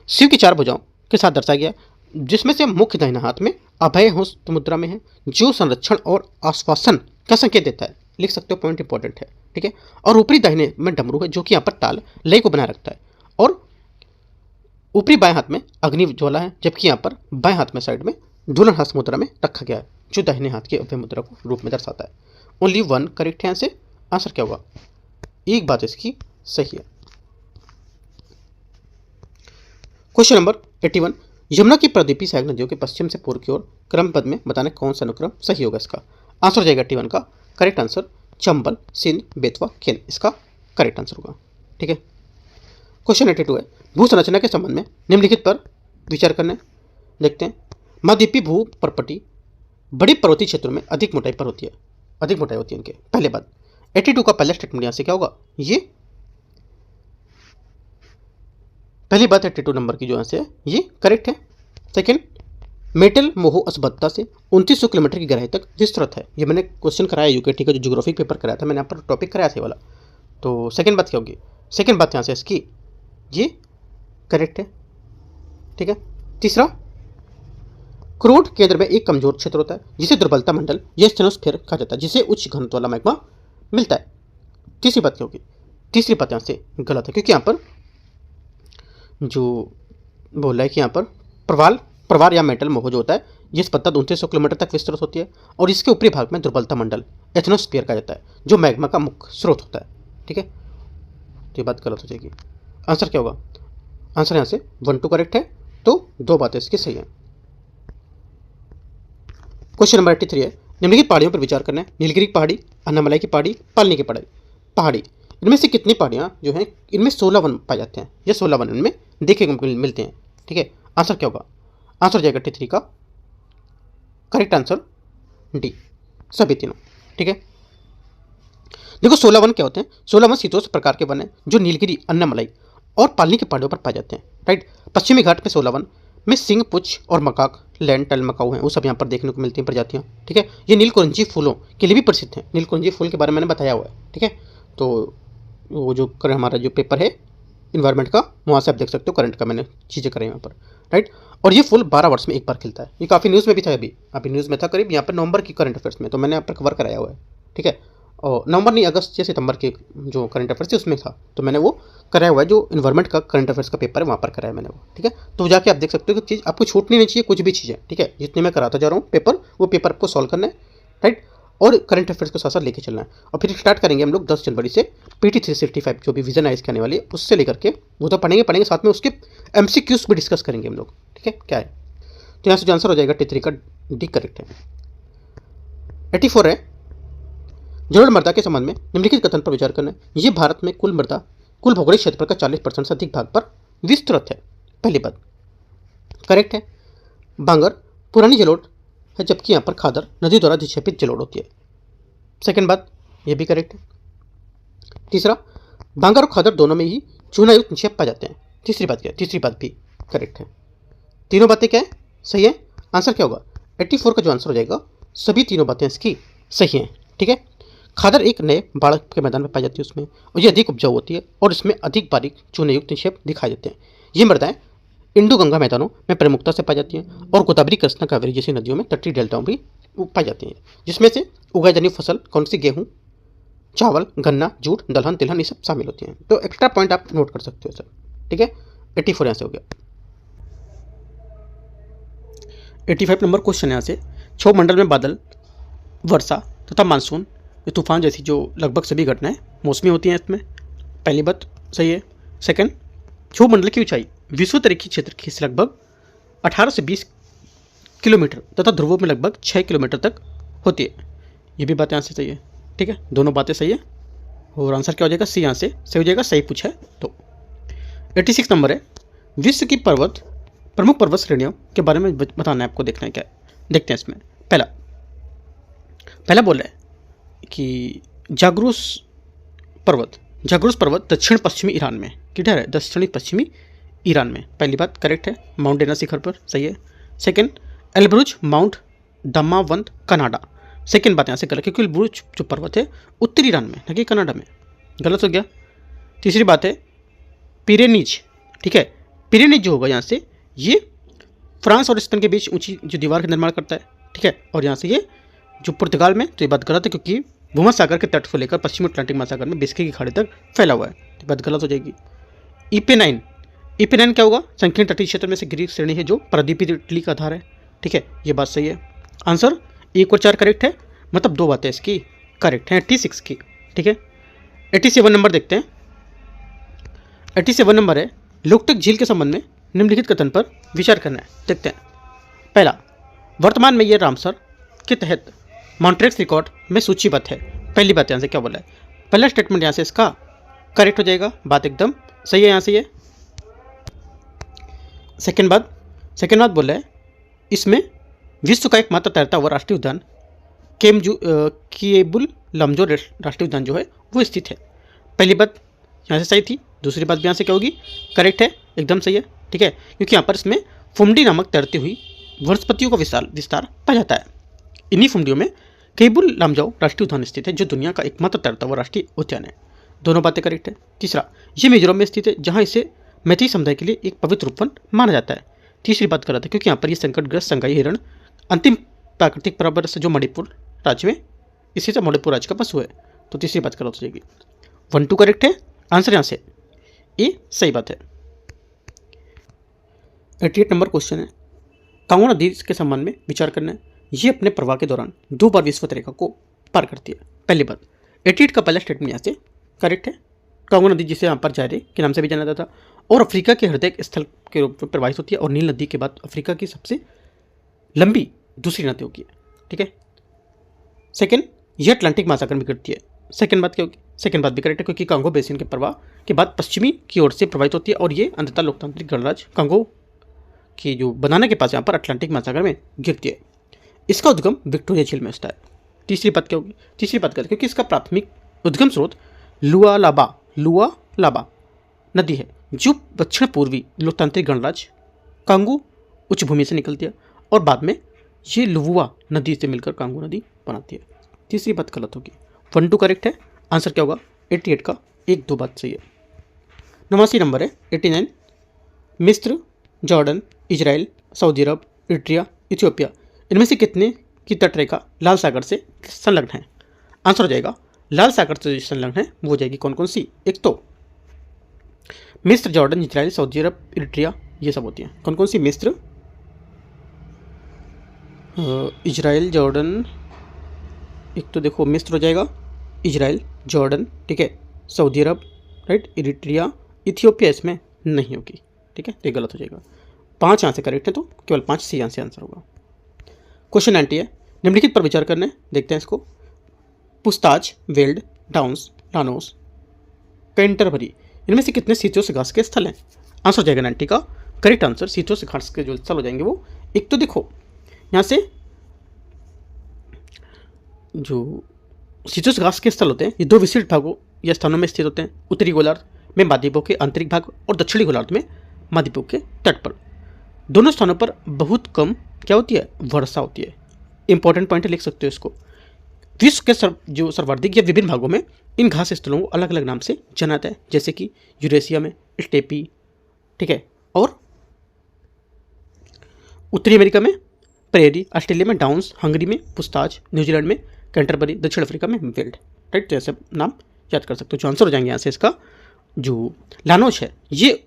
शिव की 4 भुजाओं के साथ दर्शाया गया, जिसमें से मुख्य दाहिना हाथ में अभय हस्त मुद्रा में है जो संरक्षण और आश्वासन का संकेत देता है। लिख सकते हो, पॉइंट इंपॉर्टेंट है, ठीक है। और ऊपरी दाहिने में डमरू है जो कि यहाँ पर ताल लय को बनाए रखता है, और ऊपरी बाएं हाथ में अग्नि ज्वाला है, जबकि यहाँ पर बाएं हाथ में साइड में दुल्हन हस्त मुद्रा में रखा गया है जो दाहिने हाथ की अभय मुद्रा को रूप में दर्शाता है। ओनली 1 करेक्ट है, यहाँ से आंसर क्या होगा, एक बात इसकी सही है। क्वेश्चन नंबर 81, यमुना की प्रदीपी सहायक नदियों के पश्चिम से पूर्व की ओर क्रमबद्ध में बताने कौन सा अनुक्रम सही होगा। इसका आंसर हो जाएगा 81 का करेक्ट आंसर चंबल, सिंध, बेतवा, केन, इसका करेक्ट आंसर होगा, ठीक है। क्वेश्चन 82 है, भू संरचना के संबंध में निम्नलिखित पर विचार करना है। देखते हैं। महाद्वीपीय भू परपटी बड़ी पर्वतीय क्षेत्रों में अधिक मोटाई होती है इनके। पहले बात 82 का पहला स्टेटमेंट यहाँ से क्या होगा, ये पहली बात 82 नंबर की जो यहाँ से है ये करेक्ट है। सेकेंड, मेटल मोहो असभद्रता से 2900 किलोमीटर की गहराई तक विस्तृत है। ये मैंने क्वेश्चन कराया यूकेटी का जो ज्योग्राफिक पेपर कराया था, मैंने यहाँ पर टॉपिक कराया था वाला। तो सेकेंड बात क्या होगी, सेकेंड बात यहाँ से इसकी ये करेक्ट है, ठीक है। तीसरा, क्रोड केंद्र में एक कमजोर क्षेत्र होता है जिसे दुर्बलता मंडल या स्टेनोस्फीयर कहा जाता है, जिसे उच्च घनत्व वाला मैग्मा मिलता है। तीसरी बात क्या होगी, तीसरी बात यहाँ से गलत है क्योंकि यहाँ पर जो बोल रहा है कि यहाँ पर प्रवाल या मेटल मोह जो होता है ये स्पत्ता 2900 किलोमीटर तक विस्तृत होती है और इसके ऊपरी भाग में दुर्बलता मंडल एथनोस्फीयर कहा जाता है जो मैग्मा का मुख्य स्रोत होता है, ठीक है। तो ये बात गलत हो जाएगी। आंसर क्या होगा, आंसर यहाँ से 1 2 करेक्ट है, तो 2 बातें इसकी सही है। क्वेश्चन नंबर 83 है, निम्नलिखित पहाड़ियों पर विचार करना है। नीलगिरी की पहाड़ी, अन्नामलाई की पहाड़ी, पालनी की पहाड़ी, इनमें से कितनी पहाड़ियाँ जो हैं, इनमें 16 वन पाए जाते हैं, ये 16 वन इनमें देखे मिलते हैं। ठीक है, आंसर क्या होगा? आंसर हो जाएगा 83 का करेक्ट आंसर डी, सभी तीनों। ठीक है, देखो 16 वन क्या होते हैं? 16 वन शीतोष्ण प्रकार के वन हैं जो नीलगिरी, अन्नामलाई और पालनी के पहाड़ियों पर पाए जाते हैं। राइट, पश्चिमी घाट में 16 वन में सिंह, पुछ और मकाक, लैंड टल मकाऊ हैं, वो सब यहाँ पर देखने को मिलती हैं प्रजातियाँ। ठीक है, ये नीलकुंजी फूलों के लिए भी प्रसिद्ध हैं। नीलकुंजी फूल के बारे में मैंने बताया हुआ है। ठीक है, तो वो जो हमारा जो पेपर है इन्वायरमेंट का, वहाँ से आप देख सकते हो, करंट का मैंने चीज़ें करें यहाँ पर। राइट, और ये फूल 12 वर्ष में एक बार खिलता है। ये काफ़ी न्यूज़ में भी था, अभी न्यूज़ में था करीब यहाँ पर नवंबर की करंट अफेयर्स में, तो मैंने यहाँ पर कवर कराया हुआ है। ठीक है, और नवंबर नहीं, अगस्त या सितंबर के जो करंट अफेयर्स थे उसमें था, तो मैंने वो कराया हुआ है, जो इन्वायरमेंट का करंट अफेयर्स का पेपर है वहाँ पर कराया मैंने वो। ठीक है, तो जाके आप देख सकते हो कि चीज़ आपको छूटनी नहीं चाहिए, कुछ भी चीज़ें। ठीक है, जितने मैं कराता जा रहा हूँ पेपर, वो पेपर आपको सॉल्व करना है। राइट, और करंट अफेयर्स के साथ साथ लेके चलना है। और फिर स्टार्ट करेंगे हम लोग 10 जनवरी से PT 365 जो भी विजन है इसके आने वाली है, उससे लेकर के वो तो पढ़ेंगे, साथ में उसके MCQs भी डिस्कस करेंगे हम लोग। ठीक है, क्या है, तो यहाँ से जो आंसर हो जाएगा 83 का डी करेक्ट है। 84 है, जलोढ़ मृदा के संबंध में निम्नलिखित कथन पर विचार करना है। ये भारत में कुल भौगोलिक क्षेत्रफल का 40% से अधिक भाग पर विस्तृत है। पहली बात करेक्ट है। बांगर पुरानी जलोढ़ है, जबकि यहाँ पर खादर नदी द्वारा अधिक्षेपित जलोढ़ होती है। सेकंड बात, ये भी करेक्ट है। तीसरा, बांगर और खादर दोनों में ही चूनायुक्त निक्षेप पाए जाते हैं। तीसरी बात क्या है? तीसरी बात भी करेक्ट है। तीनों बातें क्या है? सही है। आंसर क्या होगा? 84 का जो आंसर हो जाएगा, सभी तीनों बातें इसकी सही हैं। ठीक है, खादर एक नए बाढ़ के मैदान में पाई जाती है उसमें, और ये अधिक उपजाऊ होती है और इसमें अधिक बारीक चूनायुक्त निक्षेप दिखाई देते हैं। ये मृदाएं इंडो गंगा मैदानों में प्रमुखता से पाई जाती हैं और गोदावरी, कृष्णा, कावेरी जैसी नदियों में तटीय डेल्टाओं भी पाई जाती हैं, जिसमें से उगाई जाने फसल कौन सी? गेहूँ, चावल, गन्ना, जूट, दलहन, तिलहन, ये सब शामिल होती हैं। तो एक्स्ट्रा पॉइंट आप नोट कर सकते हो सर। ठीक है, 84 यहाँ से हो गया। 85 नंबर क्वेश्चन यहाँ से, क्षोभ मंडल में बादल, वर्षा तथा मानसून, तूफान जैसी जो लगभग सभी घटनाएं मौसमी होती हैं इसमें। पहली बात सही है। सेकंड, क्षोभ मंडल की ऊंचाई विषुवतरीय क्षेत्र से लगभग 18 से 20 किलोमीटर तथा ध्रुवों में लगभग 6 किलोमीटर तक होती है। ये भी बात यहाँ से सही है। ठीक है, दोनों बातें सही है। और आंसर क्या हो जाएगा? सी यहाँ से सही हो जाएगा, सही पूछा है तो। 86 नंबर है, विश्व की प्रमुख पर्वत श्रेणियों के बारे में बताना है आपको, देखना है क्या। देखते हैं इसमें। पहला बोल रहा है कि जागरूस पर्वत दक्षिण पश्चिमी ईरान में किधर है? दक्षिणी पश्चिमी ईरान में। पहली बात करेक्ट है, माउंट डेना शिखर पर, सही है। Second, Elbrus Mount Damavand Canada. Second बात यहाँ से गलत, क्योंकि एल्ब्रुज जो पर्वत है उत्तरी ईरान में, न कि कनाडा में, गलत हो गया। तीसरी बात है पिरेनीज। ठीक है, पिरेनीज जो होगा यहाँ से, ये फ्रांस और स्पेन के बीच ऊंची जो दीवार का निर्माण करता है। ठीक है, और यहाँ से ये जो पुर्तगाल में, तो ये बात गलत है, क्योंकि भूमध्य सागर के तट को लेकर पश्चिमी अटलांटिक महासागर में बिस्के की खाड़ी तक फैला हुआ है, तो बात गलत हो जाएगी। इपेनाइन क्या होगा? संकीर्ण तटीय क्षेत्र में से ग्रीक श्रेणी है जो प्रायद्वीपीय इटली का आधार है। ठीक है, ये बात सही है। आंसर 1 और 4 करेक्ट है, मतलब 2 बातें इसकी करेक्ट हैं 86 की। ठीक है, 87 नंबर देखते हैं। 87 नंबर है, लोकटक झील के संबंध में निम्नलिखित कथन पर विचार करना है। देखते हैं। पहला, वर्तमान में ये रामसर के तहत मॉन्ट्रेक्स रिकॉर्ड में सूचीबद्ध है। पहली बात यहाँ से क्या बोला है? पहला स्टेटमेंट यहाँ से इसका करेक्ट हो जाएगा, बात एकदम सही है यहाँ से ये। सेकेंड बात बोल रहा है, इसमें विश्व का एकमात्र तैरता हुआ राष्ट्रीय उद्यान केबुल लमजो राष्ट्रीय उद्यान जो है वो स्थित है। पहली बात यहाँ से सही थी, दूसरी बात भी यहाँ से क्या होगी? करेक्ट है, एकदम सही है। ठीक है, क्योंकि यहाँ पर इसमें फुमडी नामक तैरती हुई वनस्पतियों का विस्तार पाया जाता है। इन्हीं फुमडियों में केबुल लामजाओ राष्ट्रीय उद्यान स्थित है, जो दुनिया का एकमात्र तैरता हुआ राष्ट्रीय उद्यान है। दोनों बातें करेक्ट है। तीसरा, ये मिजोरम में स्थित है, जहाँ इसे मैती समुदाय के लिए एक पवित्र उपवन माना जाता है। तीसरी बात गलत है, क्योंकि यहाँ पर ये संकटग्रस्त संगाई हिरण अंतिम प्राकृतिक परामर्श जो मणिपुर राज्य में स्थित मणिपुर राज्य का पशु है, तो तीसरी बात गलत हो जाएगी। 1 2 करेक्ट है, आंसर यहाँ से ये सही बात है। 88 नंबर क्वेश्चन है, कांगो नदी के संबंध में विचार करना है। ये अपने प्रवाह के दौरान 2 बार विषुवत रेखा को पार करती है। पहली बात, 88 का पहला स्टेटमेंट यहाँ से करेक्ट है। कांगो नदी, जिसे यहाँ पर जायरे के नाम से भी जाना जाता था, और अफ्रीका के हृदय स्थल के रूप में प्रवाहित होती है, और नील नदी के बाद अफ्रीका की सबसे लंबी दूसरी नदी होगी। ठीक है। सेकेंड, ये अटलांटिक महासागर में गिरती है। सेकेंड बात क्या होगी? सेकेंड बात भी करेक्ट है, क्योंकि कांगो बेसिन के प्रवाह के बाद पश्चिमी की ओर से प्रवाहित होती है और ये अंततः लोकतांत्रिक गणराज्य कांगो की जो बनाना के पास यहाँ पर अटलांटिक महासागर में गिरती है। इसका उद्गम विक्टोरिया झील में होता है। तीसरी बात क्या होगी? तीसरी बात करें, क्योंकि इसका प्राथमिक उद्गम स्रोत लुआलाबा नदी है, जो दक्षिण पूर्वी लोकतांत्रिक गणराज्य कांगो उच्च भूमि से निकलती है और बाद में ये लुवुआ नदी से मिलकर कांगो नदी बनाती है। तीसरी बात गलत होगी। 1 2 करेक्ट है। आंसर क्या होगा? 88 का 1 2 बात सही है। 89 नंबर है 89। मिस्र, जॉर्डन, इजराइल, सऊदी अरब, इरिट्रिया, इथियोपिया, इनमें से कितने की तटरेखा लाल सागर से संलग्न है? आंसर हो जाएगा लाल सागर से संलग्न है वो हो जाएगी कौन कौन सी? एक तो मिस्र, जॉर्डन, इजराइल, सऊदी अरब, इरिट्रिया, ये सब होती हैं। कौन कौन सी? मिस्र, इजराइल, जॉर्डन, एक तो देखो मिस्र हो जाएगा, इजराइल, जॉर्डन, ठीक है, सऊदी अरब, राइट, इरिट्रिया, इथियोपिया इसमें नहीं होगी, ठीक है, ये गलत हो जाएगा। 5 यहाँ से करेक्ट है तो केवल 5 सी यहाँ से आंसर होगा। क्वेश्चन 90 है, निम्नलिखित पर विचार करने, देखते हैं इसको। पुस्ताज, वेल्ड, डाउन्स, लानोस, कैंटरबरी, इनमें से कितने शीतोष्ण घास के स्थल हैं? आंसर हो जाएगा 90 का करेक्ट आंसर। शीतोष्ण घास के जो स्थल हो जाएंगे वो, एक तो देखो यहाँ से जो शीतोष्ण घास के स्थल होते हैं ये 2 विशिष्ट भागों या स्थानों में स्थित होते हैं। उत्तरी गोलार्ध में महाद्वीपों के आंतरिक भाग और दक्षिणी गोलार्ध में महाद्वीपों के तट पर। दोनों स्थानों पर बहुत कम क्या होती है? वर्षा होती है। इंपॉर्टेंट पॉइंट लिख सकते हो इसको। विश्व के जो सर्वाधिक या विभिन्न भागों में इन घास स्थलों को अलग अलग नाम से जाना जाता है, जैसे कि यूरेशिया में स्टेपी, ठीक है, और उत्तरी अमेरिका में प्रेरी, ऑस्ट्रेलिया में डाउन्स, हंगरी में पुस्ताज, न्यूजीलैंड में कैंटरबरी, दक्षिण अफ्रीका में वेल्ड, राइट। तो ऐसे नाम याद कर सकते हो। जो आंसर हो जाएंगे यहाँ से इसका, जो लानोस है ये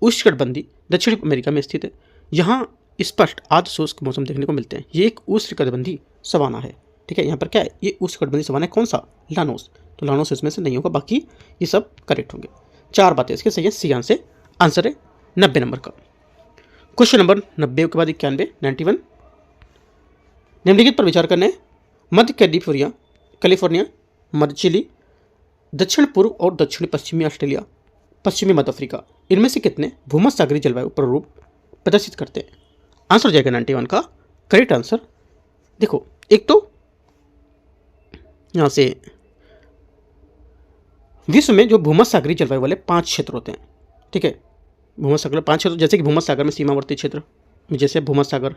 उष्णकटिबंधीय दक्षिण अमेरिका में स्थित है। यहाँ स्पष्ट आर्द्र शुष्क मौसम देखने को मिलते हैं। ये एक उष्णकटिबंधीय सवाना है, ठीक है। यहाँ पर क्या है? ये उष्णकटिबंधीय सवाना है। कौन सा? लानोस। तो लानोस इसमें से नहीं होगा, बाकी ये सब करेक्ट होंगे। 4 बातें इसके सही है। सी आंसर है 90 नंबर का। क्वेश्चन नंबर 90 के बाद 91 91। निम्नलिखित पर विचार करने, मध्य कैलिफोर्निया, मध्य चिली, दक्षिण पूर्व और दक्षिण पश्चिमी ऑस्ट्रेलिया, पश्चिमी मध्य अफ्रीका, इनमें से कितने भूमध्यसागरीय जलवायु प्ररूप प्रदर्शित करते हैं? आंसर हो जाएगा 91 का करेक्ट आंसर। देखो एक तो यहाँ से विश्व में जो भूमध्यसागरीय जलवायु वाले 5 क्षेत्र होते हैं, ठीक है। भूमध्यसागर 5 क्षेत्र, जैसे कि भूमध्यसागर में सीमावर्ती क्षेत्र, जैसे भूमध्यसागर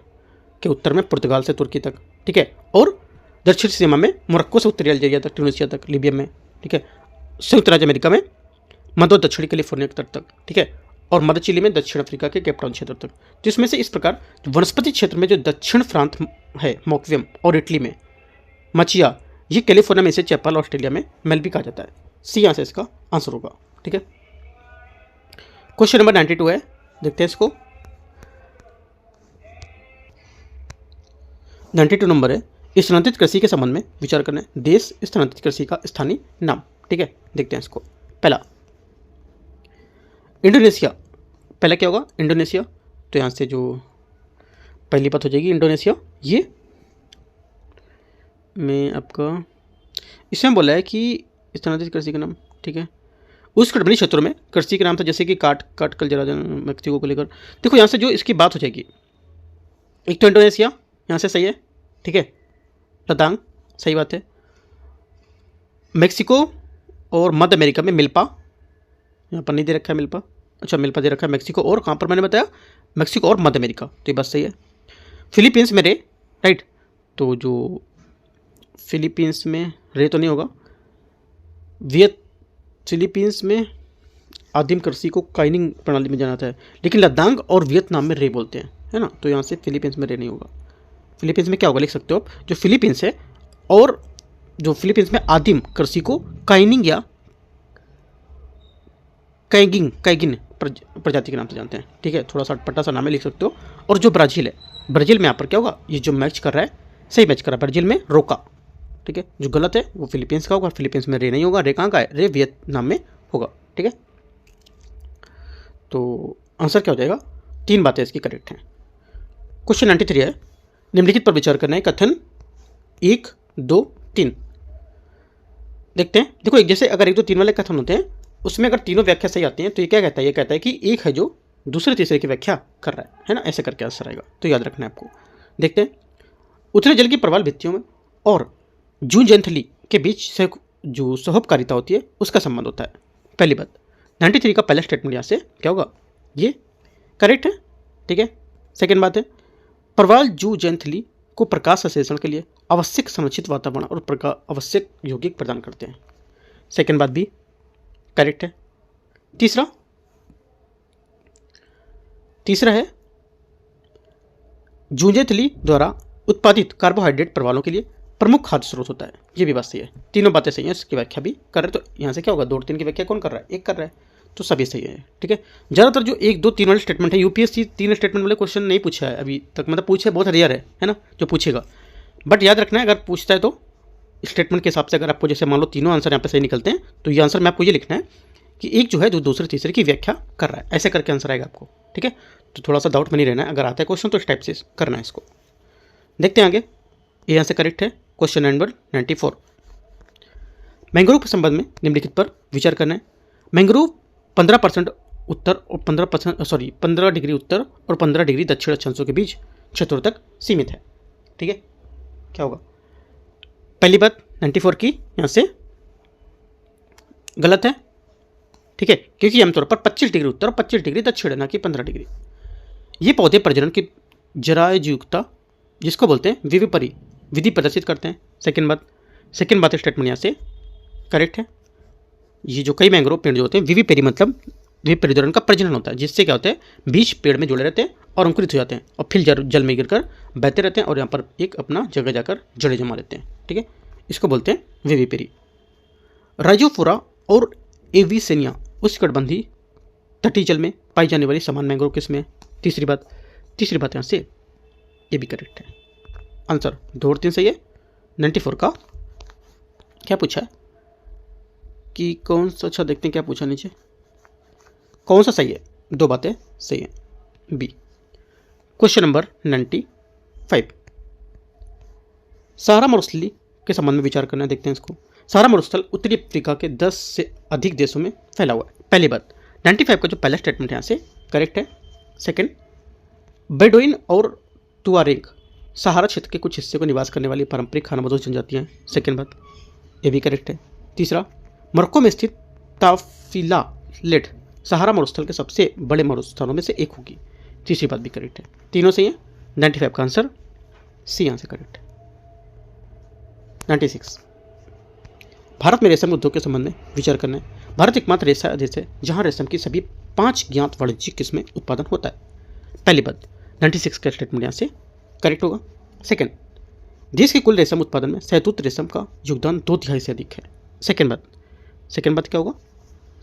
के उत्तर में पुर्तगाल से तुर्की तक, ठीक है, और दक्षिण सीमा में मोरक्को से उत्तरी अल्जीरिया तक, ट्यूनीशिया तक, लीबिया में, ठीक है, संयुक्त राज्य अमेरिका में मध्य दक्षिणी कैलिफोर्निया के तट तक, ठीक है, और मध्य चिली में दक्षिण अफ्रीका के केप टाउन क्षेत्र तक। जिसमें से इस प्रकार वनस्पति क्षेत्र में जो दक्षिण प्रांत है मॉक्वियम और इटली में मचिया, ये कैलिफोर्निया में इसे चैपल ऑस्ट्रेलिया में मेलबी कहा जाता है। सी यहाँ से इसका आंसर होगा, ठीक है। क्वेश्चन नंबर 92 है, देखते हैं इसको। 92 नंबर है, स्थानांतरित कृषि के संबंध में विचार करना है। देश स्थानांतरित कृषि का स्थानीय नाम, ठीक है, देखते हैं इसको। पहला इंडोनेशिया, पहला क्या होगा? इंडोनेशिया। तो यहाँ से जो पहली बात हो जाएगी इंडोनेशिया। ये मैं आपका इसमें बोला है कि स्थानांतरित कृषि का नाम, ठीक है। उष्णकटिबंधीय क्षेत्रों में कृषि के नाम था, जैसे कि काट कल जरा मैक्सिको को लेकर। देखो यहाँ से जो इसकी बात हो जाएगी, एक तो इंडोनेशिया यहाँ से सही है, ठीक है। लद्दाख सही बात है। मैक्सिको और मध्य अमेरिका में मिल्पा, यहाँ पर नहीं दे रखा है मिल्पा, अच्छा मिल्पा दे रखा है। मैक्सिको और कहाँ पर मैंने बताया? मैक्सिको और मध्य अमेरिका, तो ये बात सही है। फिलीपींस में रे, राइट, तो जो फिलीपींस में रे तो नहीं होगा। फिलीपींस में आदिम कृषि को काइनिंग प्रणाली में जाना जाता है, लेकिन लद्दाख और वियतनाम में रे बोलते हैं, है ना। तो यहाँ से फिलीपींस में रे नहीं होगा। फिलीपींस में क्या होगा लिख सकते हो आप, जो फिलीपींस है और जो फिलीपींस में आदिम कृषि को काइनिंग या कैगिन प्रजाति के नाम से जानते हैं, ठीक है। थोड़ा सा अटपटा सा नाम है, लिख सकते हो। और जो ब्राज़ील है, ब्राज़ील में यहाँ पर क्या होगा? ये जो मैच कर रहा है सही मैच कर रहा है, ब्राज़ील में रोका, ठीक है। जो गलत है वो फिलीपींस का होगा, फिलीपींस में रे नहीं होगा। रे कहाँ का है? रे वियतनाम में होगा, ठीक है। तो आंसर क्या हो जाएगा? 3 बातें इसकी करेक्ट हैं। क्वेश्चन 93 है, निम्नलिखित पर विचार करना है। कथन 1, 2, 3। देखते हैं, देखो एक जैसे अगर 1, 2, 3 वाले कथन होते हैं उसमें अगर तीनों व्याख्या सही आती हैं तो ये क्या कहता है, ये कहता है कि एक है जो दूसरे तीसरे की व्याख्या कर रहा है ना, ऐसे करके आंसर आएगा। तो याद रखना है आपको। देखते हैं, उथले जल की प्रवाल भित्तियों में और जूंजैनथली के बीच से जो सहोपकारिता होती है उसका संबंध होता है। पहली बात, 93 का पहला स्टेटमेंट यहाँ से क्या होगा, ये करेक्ट है, ठीक है। सेकेंड बात है, प्रवाल जूंजैनथली को प्रकाश संश्लेषण के लिए आवश्यक संरक्षित वातावरण और आवश्यक यौगिक प्रदान करते हैं। सेकेंड बात भी करेक्ट है। तीसरा है, जूंजैनथली द्वारा उत्पादित कार्बोहाइड्रेट प्रवालों के लिए प्रमुख खाद्य स्रोत होता है। ये भी बात सही है, तीनों बातें सही हैं, इसकी व्याख्या भी कर रहे। तो यहाँ से क्या होगा, 2 और 3 की व्याख्या कौन कर रहा है, एक कर रहा है, तो सभी सही है, ठीक है। ज़्यादातर जो 1, 2, 3 वाले स्टेटमेंट है, यूपीएससी 3 स्टेटमेंट वाले क्वेश्चन नहीं पूछा है अभी तक, मतलब पूछे बहुत रेयर है ना जो पूछेगा। बट याद रखना है, अगर पूछता है तो स्टेटमेंट के हिसाब से, अगर आपको जैसे मान लो तीनों आंसर यहाँ पे सही निकलते हैं तो ये आंसर में आपको ये लिखना है कि एक जो है जो दूसरे तीसरे की व्याख्या कर रहा है, ऐसे करके आंसर आएगा आपको, ठीक है। तो थोड़ा सा डाउट में नहीं रहना है, अगर आता है क्वेश्चन तो इस टाइप से करना है इसको। देखते हैं आगे, ये यहाँ से करेक्ट है। क्वेश्चन नंबर 94, मैंग्रोव के संबंध में निम्नलिखित पर विचार करना है। मैंग्रोव 15% उत्तर और 15 डिग्री उत्तर और 15 डिग्री दक्षिण अक्षांशों के बीच क्षेत्रों तक सीमित है, ठीक है। क्या होगा, पहली बात 94 की यहाँ से गलत है, ठीक है, क्योंकि आमतौर पर 25 डिग्री उत्तर और 25 डिग्री दक्षिण है, ना कि 15 डिग्री। ये पौधे प्रजनन की जरायुक्ता जिसको बोलते हैं विविपरी विधि प्रदर्शित करते हैं। सेकेंड बात स्टेटमेंट यहाँ से करेक्ट है। ये जो कई मैंग्रोव पेड़ जो होते हैं विविपेरी मतलब विविपेरी दौरान का प्रजनन होता है, जिससे क्या होता है, बीज पेड़ में जुड़े रहते हैं और अंकुरित हो जाते हैं और फिर जल में गिरकर बहते रहते हैं और यहाँ पर एक अपना जगह जाकर जड़ें जमा लेते हैं, ठीक है। इसको बोलते हैं विविपेरी। राइजोफोरा और एविसेनिया उष्णकटिबंधीय तटीय जल में पाई जाने वाली समान मैंग्रोव किस्म है। तीसरी बात यहाँ से ये भी करेक्ट है। आंसर 2 और 3 सही है। 94 का क्या पूछा है कि कौन सा, अच्छा देखते हैं क्या पूछा नीचे, कौन सा सही है, 2 बातें सही है, बी। क्वेश्चन नंबर 95, सहारा मरुस्थल के संबंध में विचार करना है। देखते हैं इसको। सहारा मरुस्थल उत्तरी अफ्रीका के 10 से अधिक देशों में फैला हुआ है। पहली बात, 95 का जो पहला स्टेटमेंट यहाँ से करेक्ट है। सेकेंड, बेडोइन और तुआरेग सहारा क्षेत्र के कुछ हिस्से को निवास करने वाली पारंपरिक खानाबदोश जनजातियाँ हैं। सेकेंड बात ये भी करेक्ट है। तीसरा, मोरक्को में स्थित ताफिलालेट सहारा मरुस्थल के सबसे बड़े मरुस्थलों में से एक होगी। तीसरी बात भी करेक्ट है, तीनों सही है। 95 का आंसर सी यहाँ से करेक्ट है। 96, भारत में रेशम उद्योग के संबंध में विचार करना है। भारत एकमात्र ऐसा देश है जहाँ रेशम की सभी 5 ज्ञात वाणिज्यिक किस्में उत्पादन होता है। पहली बात 96 का स्टेटमेंट यहाँ से करेक्ट होगा। सेकेंड, देश के कुल रेशम उत्पादन में शहतूत रेशम का योगदान 2/3 से अधिक है। सेकेंड बात क्या होगा,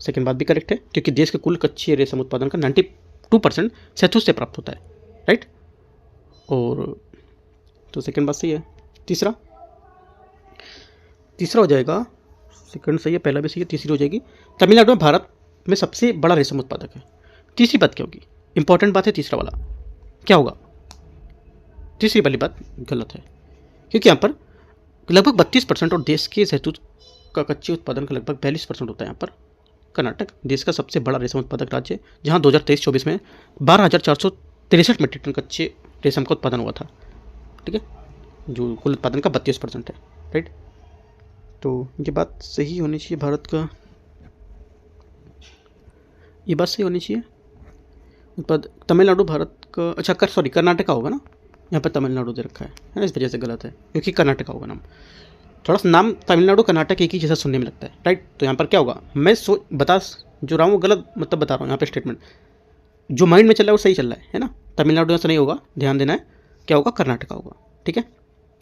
सेकेंड बात भी करेक्ट है, क्योंकि देश के कुल कच्चे रेशम उत्पादन का 92% शहतूत से प्राप्त होता है, राइट। और तो सेकेंड बात सही है। तीसरा हो जाएगा, सेकंड सही है, पहला भी सही है, तीसरी हो जाएगी, तमिलनाडु में भारत में सबसे बड़ा रेशम उत्पादक है। तीसरी बात क्या होगी, इंपॉर्टेंट बात है तीसरा वाला, क्या होगा, तीसरी वाली बात गलत है, क्योंकि यहाँ पर लगभग 32% और देश के शहतूत का कच्चे उत्पादन का लगभग 42% होता है। यहाँ पर कर्नाटक देश का सबसे बड़ा रेशम उत्पादक राज्य है, जहाँ 2023-24 में 12,463 मीट्रिक टन कच्चे रेशम का उत्पादन हुआ था, ठीक है, जो कुल उत्पादन का 32% है, राइट। तो ये बात सही होनी चाहिए, भारत का ये बात सही होनी चाहिए। तमिलनाडु भारत का, अच्छा कर्नाटका होगा ना, यहाँ पर तमिलनाडु दे रखा है ना, इस वजह से गलत है, क्योंकि कर्नाटका होगा नाम, थोड़ा सा नाम तमिलनाडु कर्नाटक एक ही जैसा सुनने में लगता है, राइट। तो यहाँ पर क्या होगा, मैं बता जो रहा हूँ वो गलत मतलब बता रहा हूँ, यहाँ पे स्टेटमेंट जो माइंड में चल रहा है वो सही चल रहा है ना। तमिलनाडु से नहीं होगा, ध्यान देना है, क्या होगा, कर्नाटका होगा, ठीक है।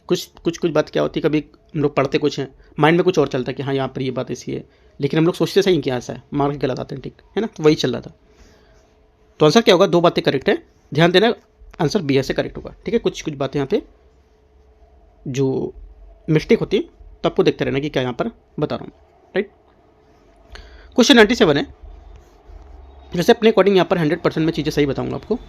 कुछ बात क्या होती है, कभी हम लोग पढ़ते कुछ हैं, माइंड में कुछ और चलता है कि हाँ यहाँ पर ये बात ऐसी है, लेकिन हम लोग सोचते सही क्या ऐसा है, मार्क गलत आते हैं, ठीक है ना, तो वही चल रहा था। तो आंसर क्या होगा, 2 बातें करेक्ट है, ध्यान देना, आंसर बी से करेक्ट होगा, ठीक है। कुछ बातें यहाँ पे जो मिस्टेक होती है तो आपको देखते रहना कि क्या यहाँ पर बता रहा हूँ, राइट। क्वेश्चन 97 है, जैसे अपने अकॉर्डिंग यहाँ पर 100% में चीज़ें सही बताऊँगा आपको।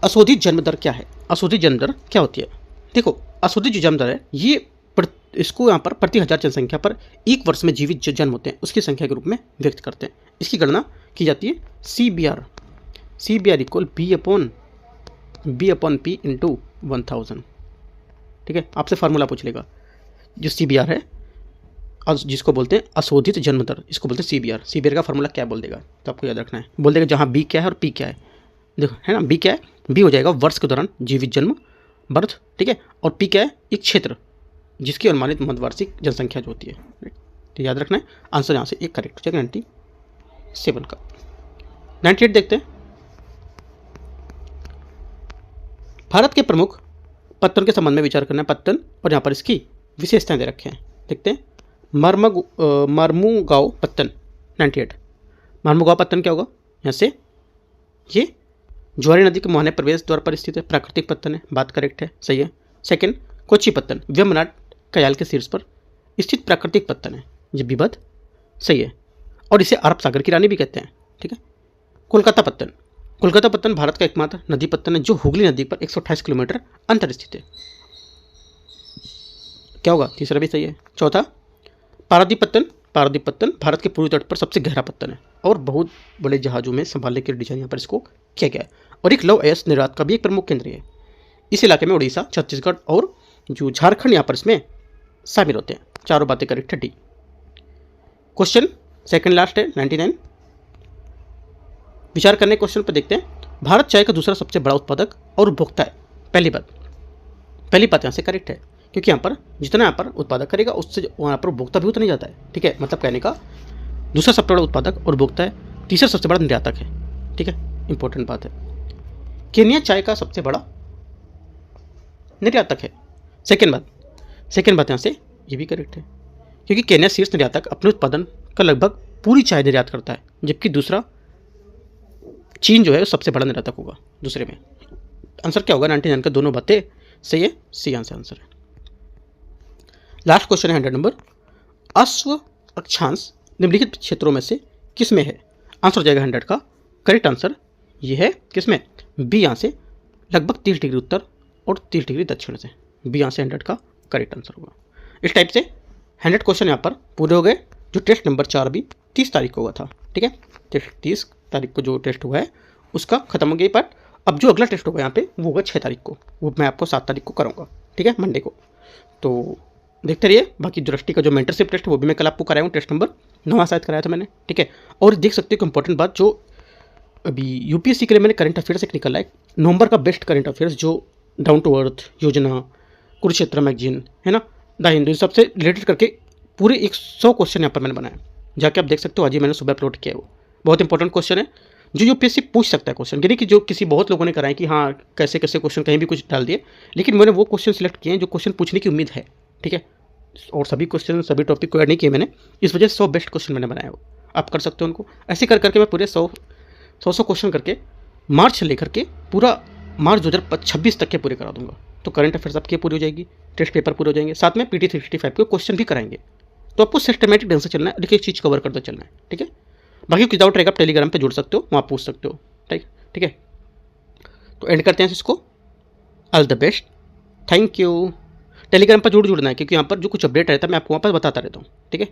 अशोधित जन्म दर क्या है? अशोधित जन्म दर क्या होती है? देखो, अशोधित जो जन्म दर है ये इसको यहाँ पर प्रति हजार जनसंख्या पर एक वर्ष में जीवित जो जन्म होते हैं उसकी संख्या के रूप में व्यक्त करते हैं। इसकी गणना की जाती है CBR equal B upon P into 1000। ठीक है, आपसे फार्मूला पूछ लेगा। जो CBR है और जिसको बोलते हैं अशोधित जन्म दर, इसको बोलते हैं CBR का फार्मूला क्या बोल देगा तो आपको याद रखना है। बोल देगा जहाँ B क्या है और P क्या है। देखो है ना, B क्या है? B हो जाएगा वर्ष के दौरान जीवित जन्म, बर्थ। ठीक है, और P क्या है? एक क्षेत्र जिसकी अनुमानित मध्यवार्षिक जनसंख्या जो होती है। तो याद रखना है, आंसर यहाँ से एक करेक्ट हो जाएगा 97 का। 98 देखते हैं। भारत के प्रमुख पत्तन के संबंध में विचार करना है। पत्तन और यहाँ पर इसकी विशेषताएं दे रखे हैं, देखते हैं। मर्मुगांव पत्तन 98। मर्मुगांव पत्तन क्या होगा? यहाँ से ये ज्वारी नदी के मुहाने प्रवेश द्वार पर स्थित है, प्राकृतिक पत्तन है, बात करेक्ट है, सही है। सेकंड, कोच्चि पत्तन वेम्बनाड कयाल के शीर्ष पर स्थित प्राकृतिक पत्तन है, ये भी बात सही है, और इसे अरब सागर की रानी भी कहते हैं। ठीक है। कोलकाता पत्तन भारत का एकमात्र नदी पत्तन है जो हुगली नदी पर 128 किलोमीटर अंतर स्थित है, क्या होगा? तीसरा भी सही है। चौथा, पारादीप पत्तन भारत के पूर्वी तट पर सबसे गहरा पत्तन है और बहुत बड़े जहाज़ों में संभालने के डिजाइन यहाँ पर इसको किया गया है, और एक लौह अयस्क निर्यात का भी एक प्रमुख केंद्र है। इस इलाके में उड़ीसा, छत्तीसगढ़ और जो झारखंड यहाँ पर इसमें शामिल होते हैं। चारों बातें करेक्ट है, डी। क्वेश्चन सेकंड लास्ट है 99। विचार करने क्वेश्चन पर देखते हैं। भारत चाय का दूसरा सबसे बड़ा उत्पादक और उपभोक्ता है। पहली बात यहाँ से करेक्ट है, क्योंकि यहाँ पर जितना यहाँ पर उत्पादक करेगा उससे वहाँ पर उपभोक्ता भी उतना ही जाता है। ठीक है, मतलब कहने का दूसरा सबसे बड़ा उत्पादक और उपभोक्ता है, तीसरा सबसे बड़ा निर्यातक है। ठीक है, इंपॉर्टेंट बात है। केन्या चाय का सबसे बड़ा निर्यातक है। सेकेंड बात यहाँ से ये भी करेक्ट है, क्योंकि केन्या शीर्ष निर्यातक अपने उत्पादन का लगभग पूरी चाय निर्यात करता है, जबकि दूसरा चीन जो है सबसे बड़ा निर्यातक होगा दूसरे में। आंसर क्या होगा? 99 का दोनों बातें सही है, सी आंसर है। लास्ट क्वेश्चन है 100 नंबर। अश्व अक्षांश निम्नलिखित क्षेत्रों में से किस में है? आंसर हो जाएगा 100 का करेक्ट आंसर ये है किस में? बी। यहाँ से लगभग 30 डिग्री उत्तर और 30 डिग्री दक्षिण से। बी यहाँ से 100 का करेक्ट आंसर होगा। इस टाइप से 100 क्वेश्चन यहाँ पर पूरे हो गए। जो टेस्ट नंबर 4 भी 30 तारीख को हुआ था। ठीक है, 30 तारीख को जो टेस्ट हुआ है उसका खत्म हो गया पार्ट। अब जो अगला टेस्ट होगा यहाँ पे वो होगा 6 तारीख को, वो मैं आपको 7 तारीख को कराऊंगा। ठीक है, मंडे को। तो देखते रहिए। बाकी दृष्टि का जो मेंटरशिप टेस्ट है वो भी मैं कल आपको कराया हूँ, टेस्ट नंबर 9 शायद कराया था मैंने। ठीक है, और देख सकते हो कि इंपॉर्टेंट बात जो अभी यूपीएससी के लिए मैंने करंट अफेयर्स एक निकाला है, नवंबर का बेस्ट करंट अफेयर्स, जो डाउन टू अर्थ योजना, कुरुक्षेत्र मैगजीन है ना, द हिंदू, सबसे रिलेटेड करके पूरे 100 क्वेश्चन यहाँ पर मैंने बनाया। जाके आप देख सकते हो, आज ही मैंने सुबह अपलोड किया है। वो बहुत इंपॉर्टेंट क्वेश्चन है जो यूपीएससी पूछ सकता है क्वेश्चन। यानी कि जो किसी बहुत लोगों ने कराए कि हाँ कैसे कैसे क्वेश्चन कहीं भी कुछ डाल दिए, लेकिन मैंने वो क्वेश्चन सिलेक्ट किए हैं जो क्वेश्चन पूछने की उम्मीद है। ठीक है, और सभी क्वेश्चन सभी टॉपिक को ऐड नहीं किए मैंने, इस वजह से 100 बेस्ट क्वेश्चन मैंने बनाया हो। आप कर सकते हो उनको ऐसे कर करके मैं पूरे 100 क्वेश्चन करके मार्च से लेकर के पूरा मार्च 2026 तक के पूरे करा दूंगा। तो करंट अफेयर्स आपके पूरी हो जाएगी, टेस्ट पेपर पूरे हो जाएंगे, साथ में PT 365 के क्वेश्चन भी कराएंगे। तो आपको सिस्टमेटिक ढंग से चलना है, एक एक चीज़ कवर करते चलना है। ठीक है, बाकी कोई डाउट रहेगा आप टेलीग्राम पे जुड़ सकते हो, वहाँ पूछ सकते हो। ठीक है, तो एंड करते हैं इसको। All the best, thank you. Telegram पर जुड़ना है, क्योंकि यहाँ पर जो कुछ अपडेट रहता है मैं आपको वहाँ पर बताता रहता हूँ। ठीक है।